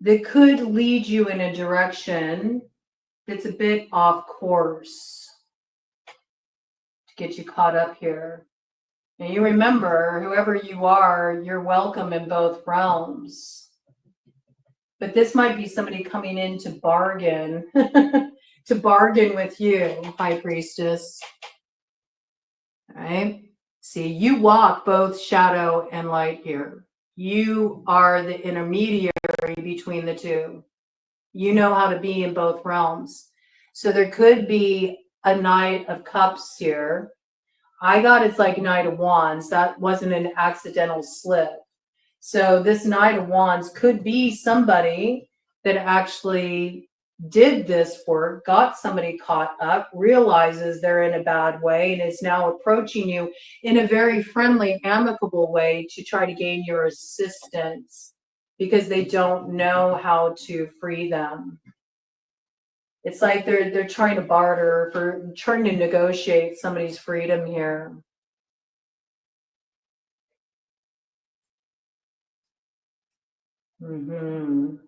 that could lead you in a direction that's a bit off course to get you caught up here. And you remember, whoever you are, you're welcome in both realms. But this might be somebody coming in to bargain, to bargain with you, High Priestess. All right. See, you walk both shadow and light here. You are the intermediary between the two. You know how to be in both realms. So there could be a Knight of Cups here. I got it's like Knight of Wands. That wasn't an accidental slip. So this Knight of Wands could be somebody that actually did this work, got somebody caught up, realizes they're in a bad way, and is now approaching you in a very friendly, amicable way to try to gain your assistance because they don't know how to free them. It's like they're trying to barter, for trying to negotiate somebody's freedom here. You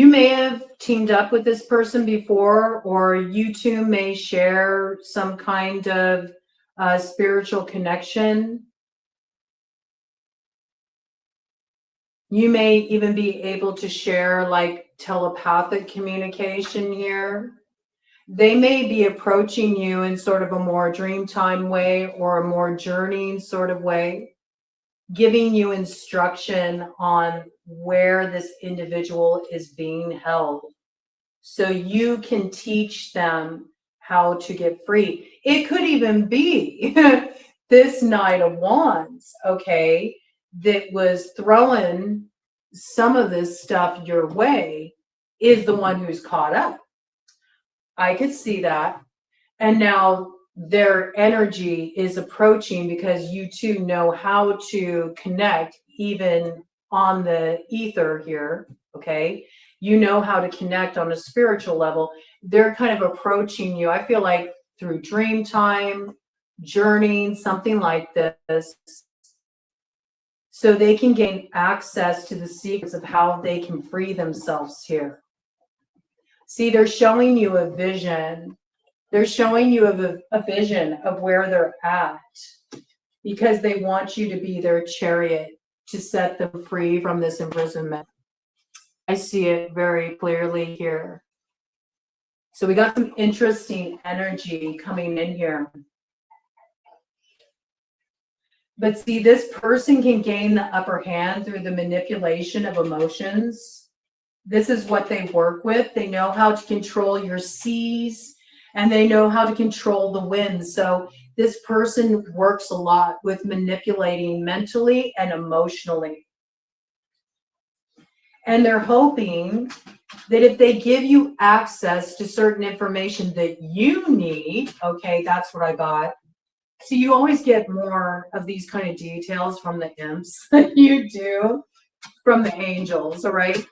may have teamed up with this person before, or you two may share some kind of spiritual connection. You may even be able to share like telepathic communication here. They may be approaching you in sort of a more dreamtime way or a more journeying sort of way, giving you instruction on where this individual is being held, so you can teach them how to get free. It could even be this Knight of Wands, okay, that was throwing some of this stuff your way is the one who's caught up. I could see that. And now their energy is approaching because you two know how to connect even on the ether here, okay? You know how to connect on a spiritual level. They're kind of approaching you, I feel like, through dream time, journeying, something like this, so they can gain access to the secrets of how they can free themselves here. See, they're showing you a vision. They're showing you a vision of where they're at because they want you to be their chariot to set them free from this imprisonment. I see it very clearly here. So we got some interesting energy coming in here. But see, this person can gain the upper hand through the manipulation of emotions. This is what they work with. They know how to control your seas and they know how to control the wind. So this person works a lot with manipulating mentally and emotionally. And they're hoping that if they give you access to certain information that you need, okay, that's what I got. So you always get more of these kind of details from the imps than you do from the angels, all right?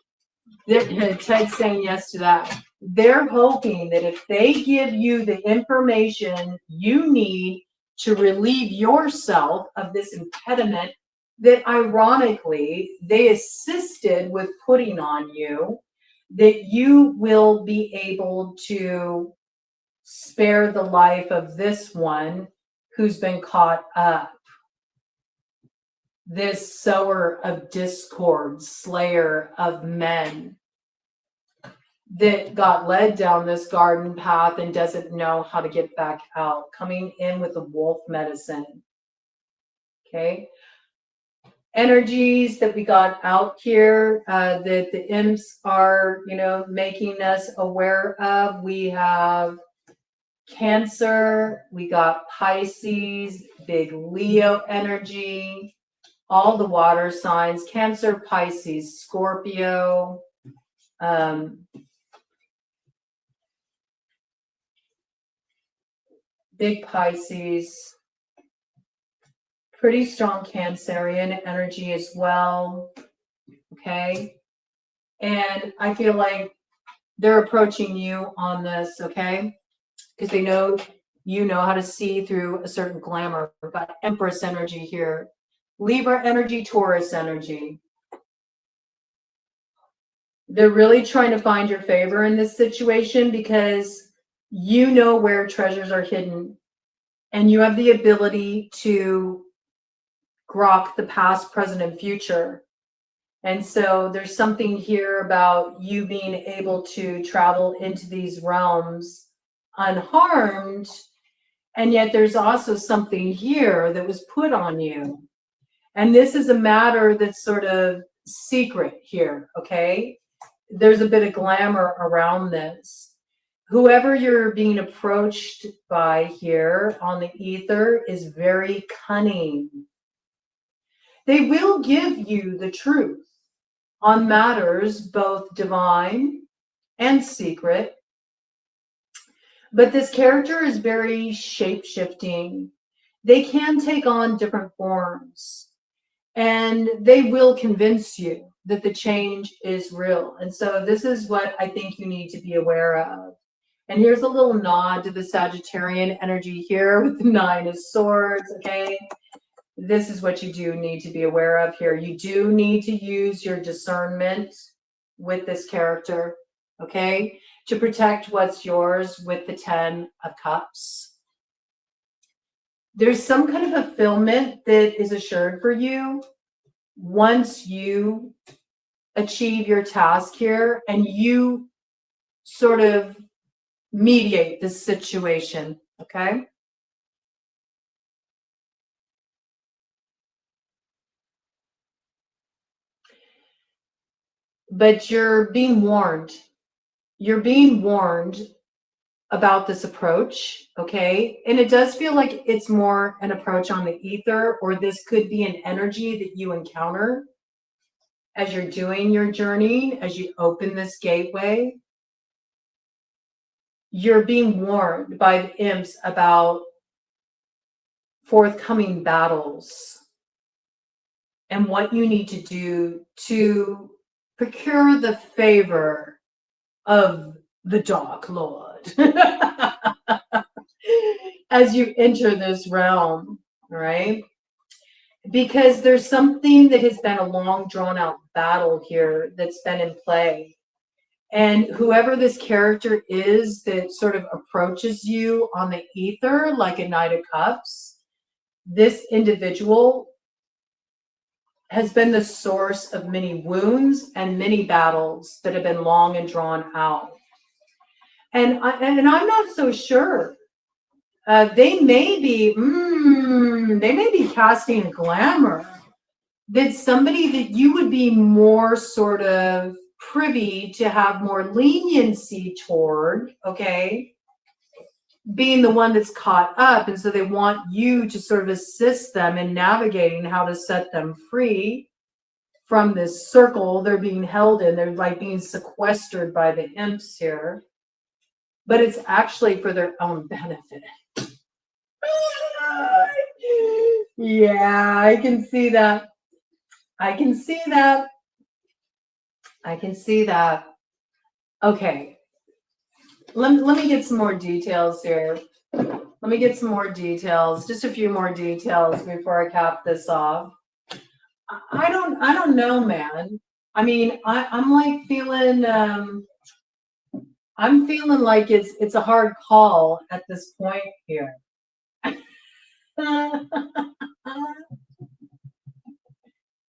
Ted's saying yes to that. They're hoping that if they give you the information you need to relieve yourself of this impediment that ironically they assisted with putting on you, that you will be able to spare the life of this one who's been caught up. This sower of discord, slayer of men, that got led down this garden path and doesn't know how to get back out, coming in with the wolf medicine. Okay. Energies that we got out here that the imps are, making us aware of. We have Cancer, we got Pisces, big Leo energy, all the water signs, Cancer, Pisces, Scorpio, big Pisces, pretty strong Cancerian energy as well, okay? And I feel like they're approaching you on this, okay? Because they know you know how to see through a certain glamour. We've got Empress energy here, Libra energy, Taurus energy. They're really trying to find your favor in this situation because you know where treasures are hidden and you have the ability to grok the past, present, and future. And so there's something here about you being able to travel into these realms unharmed, and yet there's also something here that was put on you. And this is a matter that's sort of secret here, okay? There's a bit of glamour around this. Whoever you're being approached by here on the ether is very cunning. They will give you the truth on matters both divine and secret. But this character is very shape-shifting. They can take on different forms. And they will convince you that the change is real. And so this is what I think you need to be aware of. And here's a little nod to the Sagittarian energy here with the 9 of Swords, okay? This is what you do need to be aware of here. You do need to use your discernment with this character, okay? To protect what's yours with the 10 of Cups. There's some kind of fulfillment that is assured for you. once you achieve your task here and you sort of mediate this situation, okay? But you're being warned. You're being warned about this approach, okay? And it does feel like it's more an approach on the ether, or this could be an energy that you encounter as you're doing your journey, as you open this gateway. You're being warned by the imps about forthcoming battles and what you need to do to procure the favor of the Dark Lord as you enter this realm, right? Because there's something that has been a long drawn out battle here that's been in play. And whoever this character is that sort of approaches you on the ether like a Knight of Cups, this individual has been the source of many wounds and many battles that have been long and drawn out. And I'm not so sure. They may be casting glamour that somebody that you would be more sort of privy to have more leniency toward, okay, being the one that's caught up. And so they want you to sort of assist them in navigating how to set them free from this circle they're being held in. They're like being sequestered by the imps here, but it's actually for their own benefit. Yeah, I can see that. I can see that. I can see that. Okay. Let me get some more details here. Let me get some more details, just a few more details before I cap this off. I don't know, man. I mean, I'm like feeling I'm feeling like it's a hard call at this point here.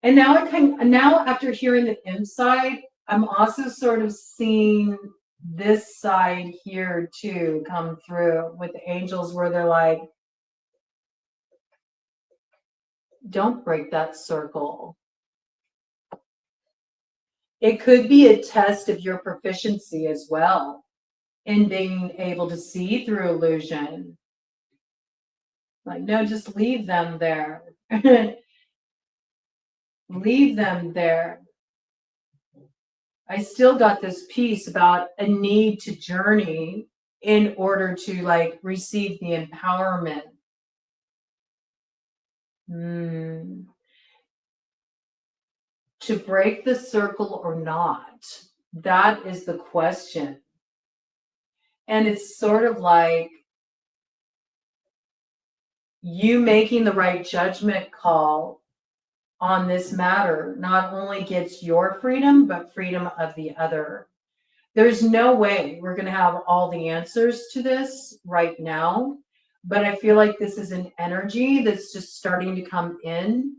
And now after hearing the inside, I'm also sort of seeing this side here too come through with the angels, where they're like, don't break that circle. It could be a test of your proficiency as well in being able to see through illusion. Like, no, just leave them there. Leave them there. I still got this piece about a need to journey in order to like receive the empowerment. To break the circle or not? That is the question. And it's sort of like you making the right judgment call on this matter not only gets your freedom, but freedom of the other. There's no way we're going to have all the answers to this right now, but I feel like this is an energy that's just starting to come in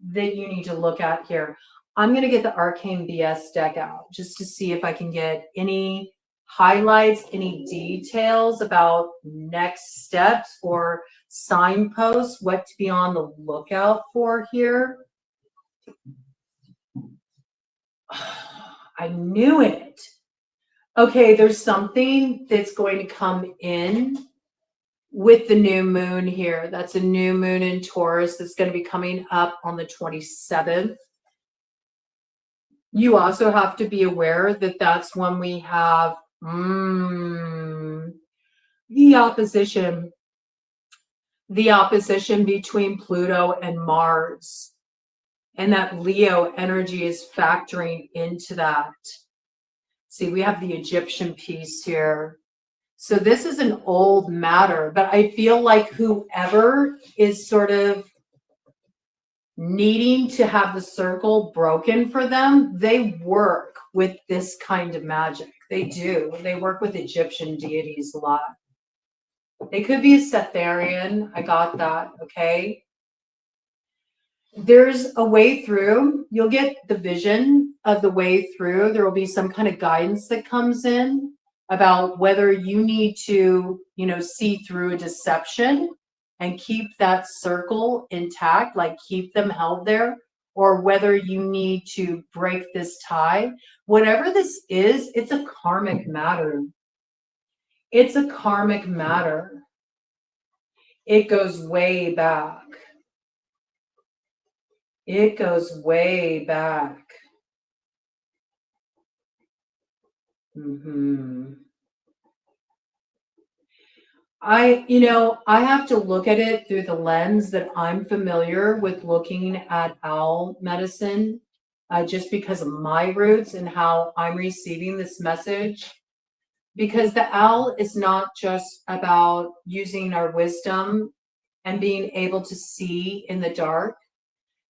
that you need to look at here. I'm going to get the ARCANE BS deck out just to see if I can get any highlights, any details about next steps or signposts, what to be on the lookout for here. I knew it. Okay, there's something that's going to come in with the new moon here. That's a new moon in Taurus that's going to be coming up on the 27th. You also have to be aware that that's when we have the opposition between Pluto and Mars. And that Leo energy is factoring into that. See, we have the Egyptian piece here. So this is an old matter, but I feel like whoever is sort of needing to have the circle broken for them, they work with this kind of magic. They do. They work with Egyptian deities a lot. They could be a Setherian. I got that, okay? there's a way through. You'll get the vision of the way through. There will be some kind of guidance that comes in about whether you need to, see through a deception and keep that circle intact, like keep them held there, or whether you need to break this tie. Whatever this is, it's a karmic matter. It's a karmic matter. It goes way back. It goes way back. I have to look at it through the lens that I'm familiar with looking at owl medicine, just because of my roots and how I'm receiving this message. Because the owl is not just about using our wisdom and being able to see in the dark.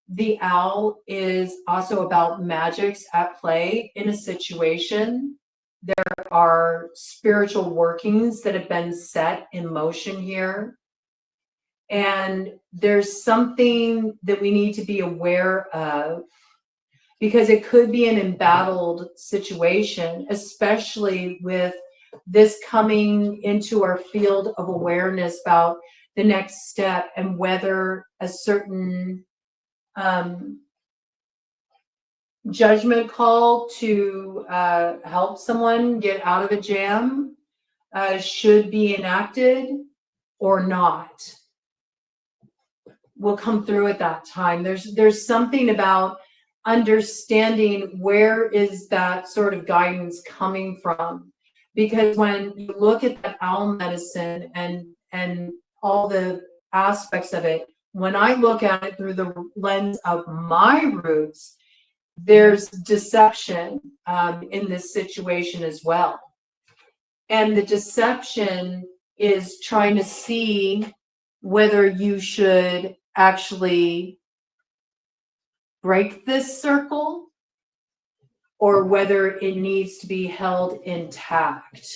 The owl is also about magics at play in a situation. There are spiritual workings that have been set in motion here. And there's something that we need to be aware of, because it could be an embattled situation, especially with this coming into our field of awareness about the next step and whether a certain judgment call to help someone get out of a jam should be enacted or not. We'll come through at that time. There's something about understanding where is that sort of guidance coming from, because when you look at that owl medicine and all the aspects of it, when I look at it through the lens of my roots, there's deception in this situation as well. And the deception is trying to see whether you should actually break this circle or whether it needs to be held intact.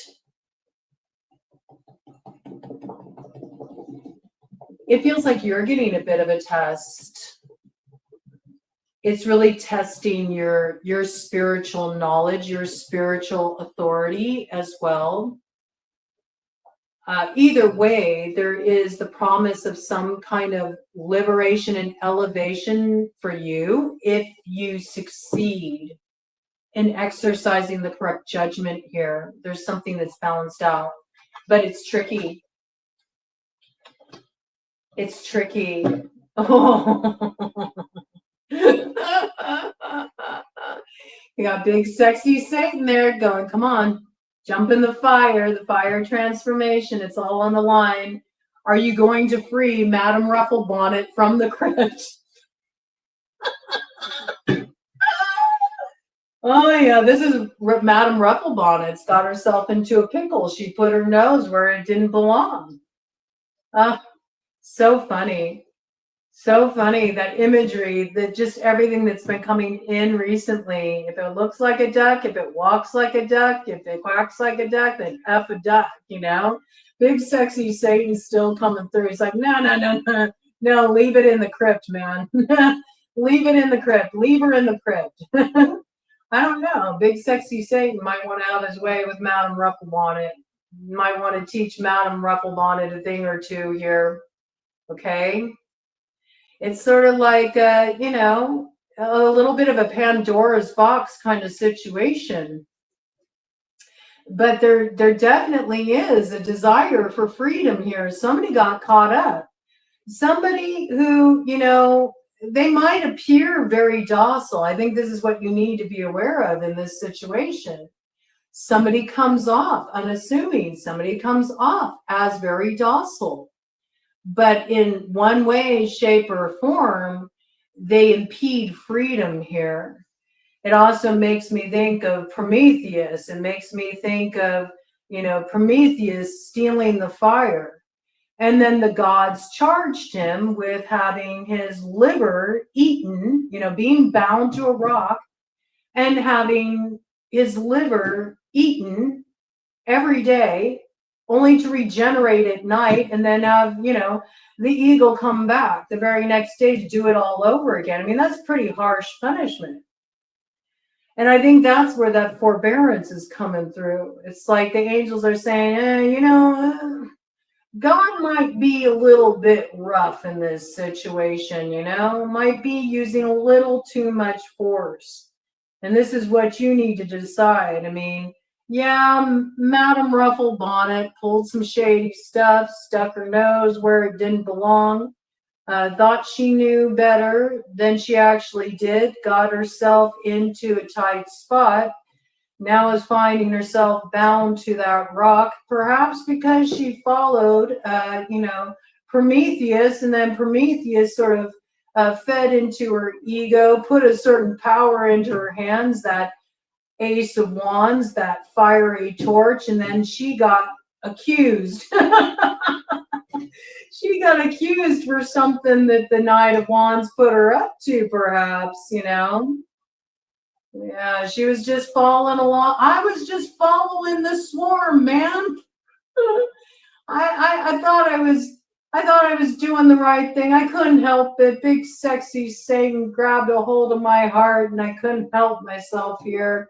It feels like you're getting a bit of a test. It's really testing your spiritual knowledge, your spiritual authority as well. Either way, there is the promise of some kind of liberation and elevation for you if you succeed in exercising the correct judgment here. There's something that's balanced out, but it's tricky. It's tricky. Oh. You got big sexy Satan there going, come on, jump in the fire transformation. It's all on the line. Are you going to free Madame Rufflebonnet from the crypt? Oh yeah, this is Madame Rufflebonnet's got herself into a pickle. She put her nose where it didn't belong. So funny. So funny, that imagery, that just everything that's been coming in recently. If it looks like a duck, if it walks like a duck, if it quacks like a duck, then F a duck, Big sexy Satan's still coming through. He's like, no, leave it in the crypt, man. Leave it in the crypt. Leave her in the crypt. I don't know. Big sexy Satan might want to have his way with Madame Rufflebonnet. Might want to teach Madame Rufflebonnet a thing or two here. Okay? It's sort of like, a little bit of a Pandora's box kind of situation. But there definitely is a desire for freedom here. Somebody got caught up. Somebody who, they might appear very docile. I think this is what you need to be aware of in this situation. Somebody comes off unassuming. Somebody comes off as very docile. But in one way, shape, or form, they impede freedom here. It also makes me think of Prometheus. It makes me think of, Prometheus stealing the fire. And then the gods charged him with having his liver eaten, being bound to a rock and having his liver eaten every day only to regenerate at night and then have, the eagle come back the very next day to do it all over again. I mean, that's pretty harsh punishment. And I think that's where that forbearance is coming through. It's like the angels are saying, God might be a little bit rough in this situation, might be using a little too much force. And this is what you need to decide. I mean, yeah, Madame Rufflebonnet pulled some shady stuff, stuck her nose where it didn't belong, thought she knew better than she actually did, got herself into a tight spot, now is finding herself bound to that rock, perhaps because she followed, Prometheus, and then Prometheus sort of fed into her ego, put a certain power into her hands, that Ace of Wands, that fiery torch, and then she got accused. She got accused for something that the Knight of Wands put her up to, perhaps, Yeah, she was just following along. I was just following the swarm, man. I thought I was doing the right thing. I couldn't help it. Big sexy Satan grabbed a hold of my heart, and I couldn't help myself here.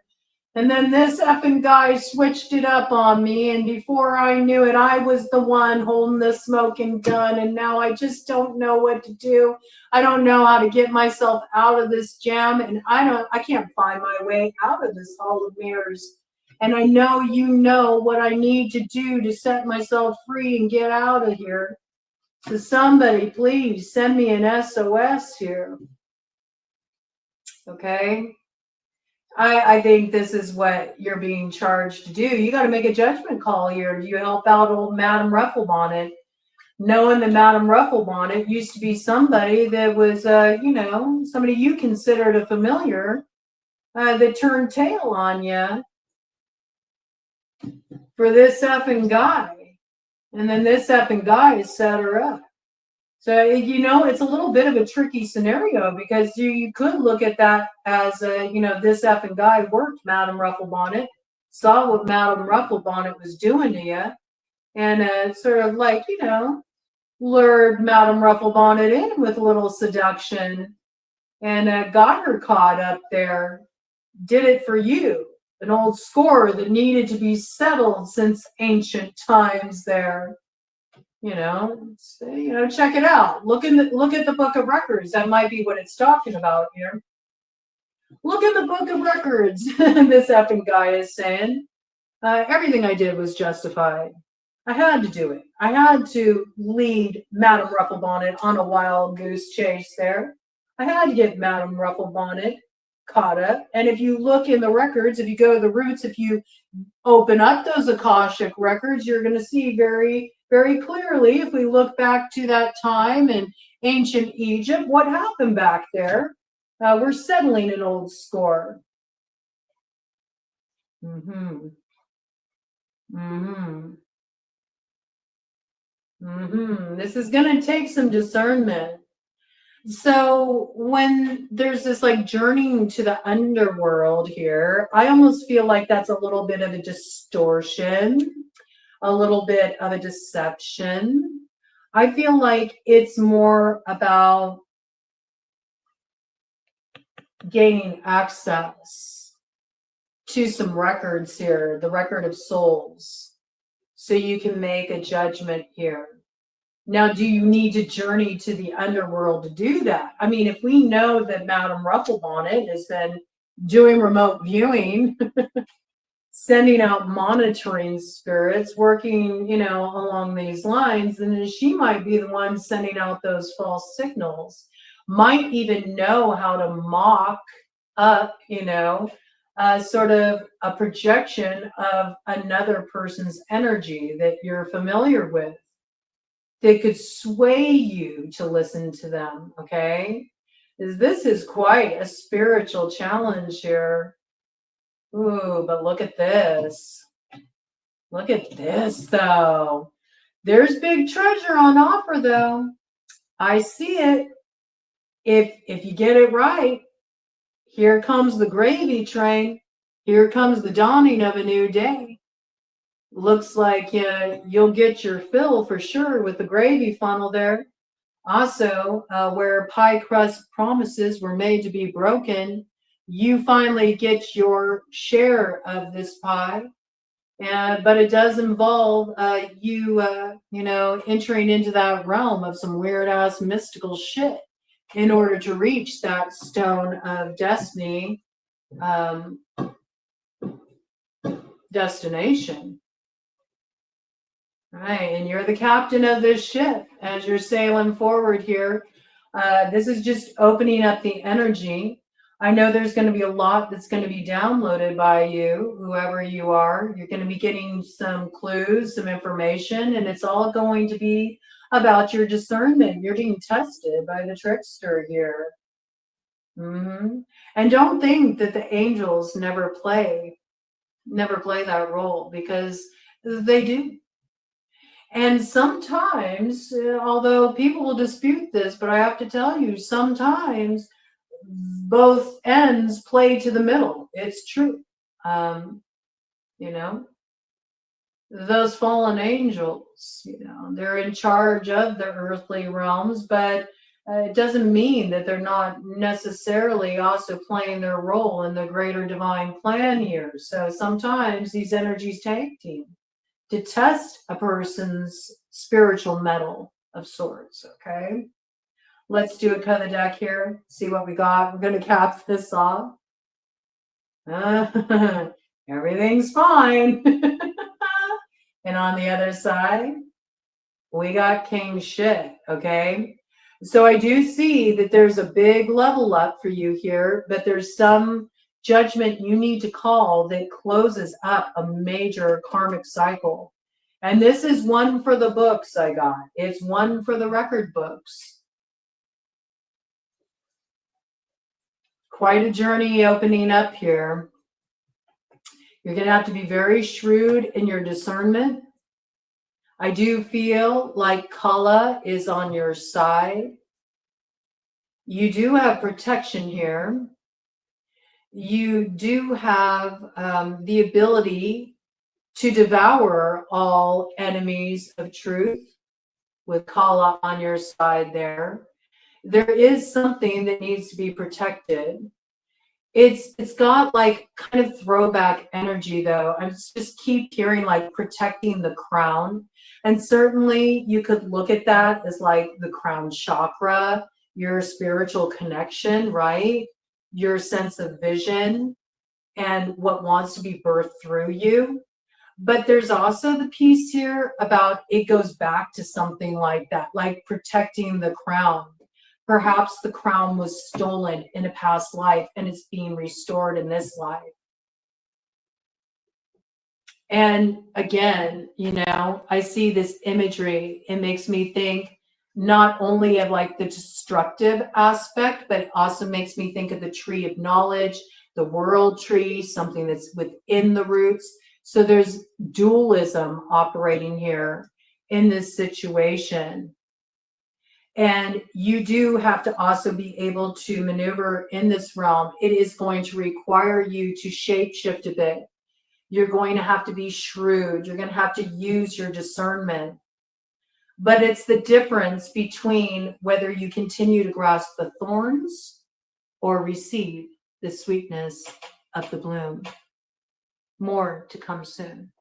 And then this effing guy switched it up on me, and before I knew it, I was the one holding the smoking gun, and now I just don't know what to do. I don't know how to get myself out of this jam, and I can't find my way out of this hall of mirrors. And I know you know what I need to do to set myself free and get out of here. So somebody, please send me an SOS here. Okay? I think this is what you're being charged to do. You got to make a judgment call here. Do you help out old Madame Rufflebonnet, knowing that Madame Rufflebonnet used to be somebody that was, somebody you considered a familiar, that turned tail on you for this effing guy. And then this effing guy set her up. So, it's a little bit of a tricky scenario, because you could look at that as, this effing guy worked Madame Rufflebonnet, saw what Madame Rufflebonnet was doing to you, and sort of like, lured Madame Rufflebonnet in with a little seduction, and got her caught up there, did it for you. An old score that needed to be settled since ancient times there. Check it out. Look at the book of records. That might be what it's talking about here. Look at the book of records. This effing guy is saying, everything I did was justified. I had to do it. I had to lead Madame Rufflebonnet on a wild goose chase there. I had to get Madame Rufflebonnet caught up. And if you look in the records, if you go to the roots, if you open up those Akashic records, you're going to see very, very clearly, if we look back to that time in ancient Egypt, what happened back there. We're settling an old score. This is going to take some discernment. So when there's this like journeying to the underworld here, I almost feel like that's a little bit of a distortion, a little bit of a deception. I feel like it's more about gaining access to some records here, the record of souls, so you can make a judgment here. Now, do you need to journey to the underworld to do that? I mean, if we know that Madame Rufflebonnet has been doing remote viewing, sending out monitoring spirits, working, along these lines, then she might be the one sending out those false signals, might even know how to mock up, sort of a projection of another person's energy that you're familiar with. They could sway you to listen to them, okay? This is quite a spiritual challenge here. Ooh, but look at this. Look at this, though. There's big treasure on offer, though. I see it. If you get it right, here comes the gravy train. Here comes the dawning of a new day. Looks like you'll get your fill for sure with the gravy funnel there. Also, where pie crust promises were made to be broken, you finally get your share of this pie. But it does involve entering into that realm of some weird ass mystical shit in order to reach that stone of destiny destination. Right, and you're the captain of this ship as you're sailing forward here. This is just opening up the energy. I know there's going to be a lot that's going to be downloaded by you, whoever you are. You're going to be getting some clues, some information, and it's all going to be about your discernment. You're being tested by the trickster here. And don't think that the angels never play that role, because they do. And sometimes, although people will dispute this, but I have to tell you, sometimes both ends play to the middle. It's true. Those fallen angels, they're in charge of the earthly realms, but it doesn't mean that they're not necessarily also playing their role in the greater divine plan here. So sometimes these energies tag team to test a person's spiritual mettle of sorts, okay? Let's do a cut of the deck here, see what we got. We're going to cap this off. Everything's fine. And on the other side, we got king shit, okay? So I do see that there's a big level up for you here, but there's some judgment you need to call that closes up a major karmic cycle. And this is one for the books I got. It's one for the record books. Quite a journey opening up here. You're going to have to be very shrewd in your discernment. I do feel like Kala is on your side. You do have protection here. You do have the ability to devour all enemies of truth with Kala on your side there. There is something that needs to be protected. It's got like kind of throwback energy though. I just keep hearing like protecting the crown. And certainly you could look at that as like the crown chakra, your spiritual connection, right? Your sense of vision and what wants to be birthed through you. But there's also the piece here about it goes back to something like that, like protecting the crown. Perhaps the crown was stolen in a past life and it's being restored in this life. And again, I see this imagery. It makes me think not only of like the destructive aspect, but it also makes me think of the tree of knowledge, the world tree, something that's within the roots. So there's dualism operating here in this situation. And you do have to also be able to maneuver in this realm. It is going to require you to shapeshift a bit. You're going to have to be shrewd. You're going to have to use your discernment. But it's the difference between whether you continue to grasp the thorns or receive the sweetness of the bloom. More to come soon.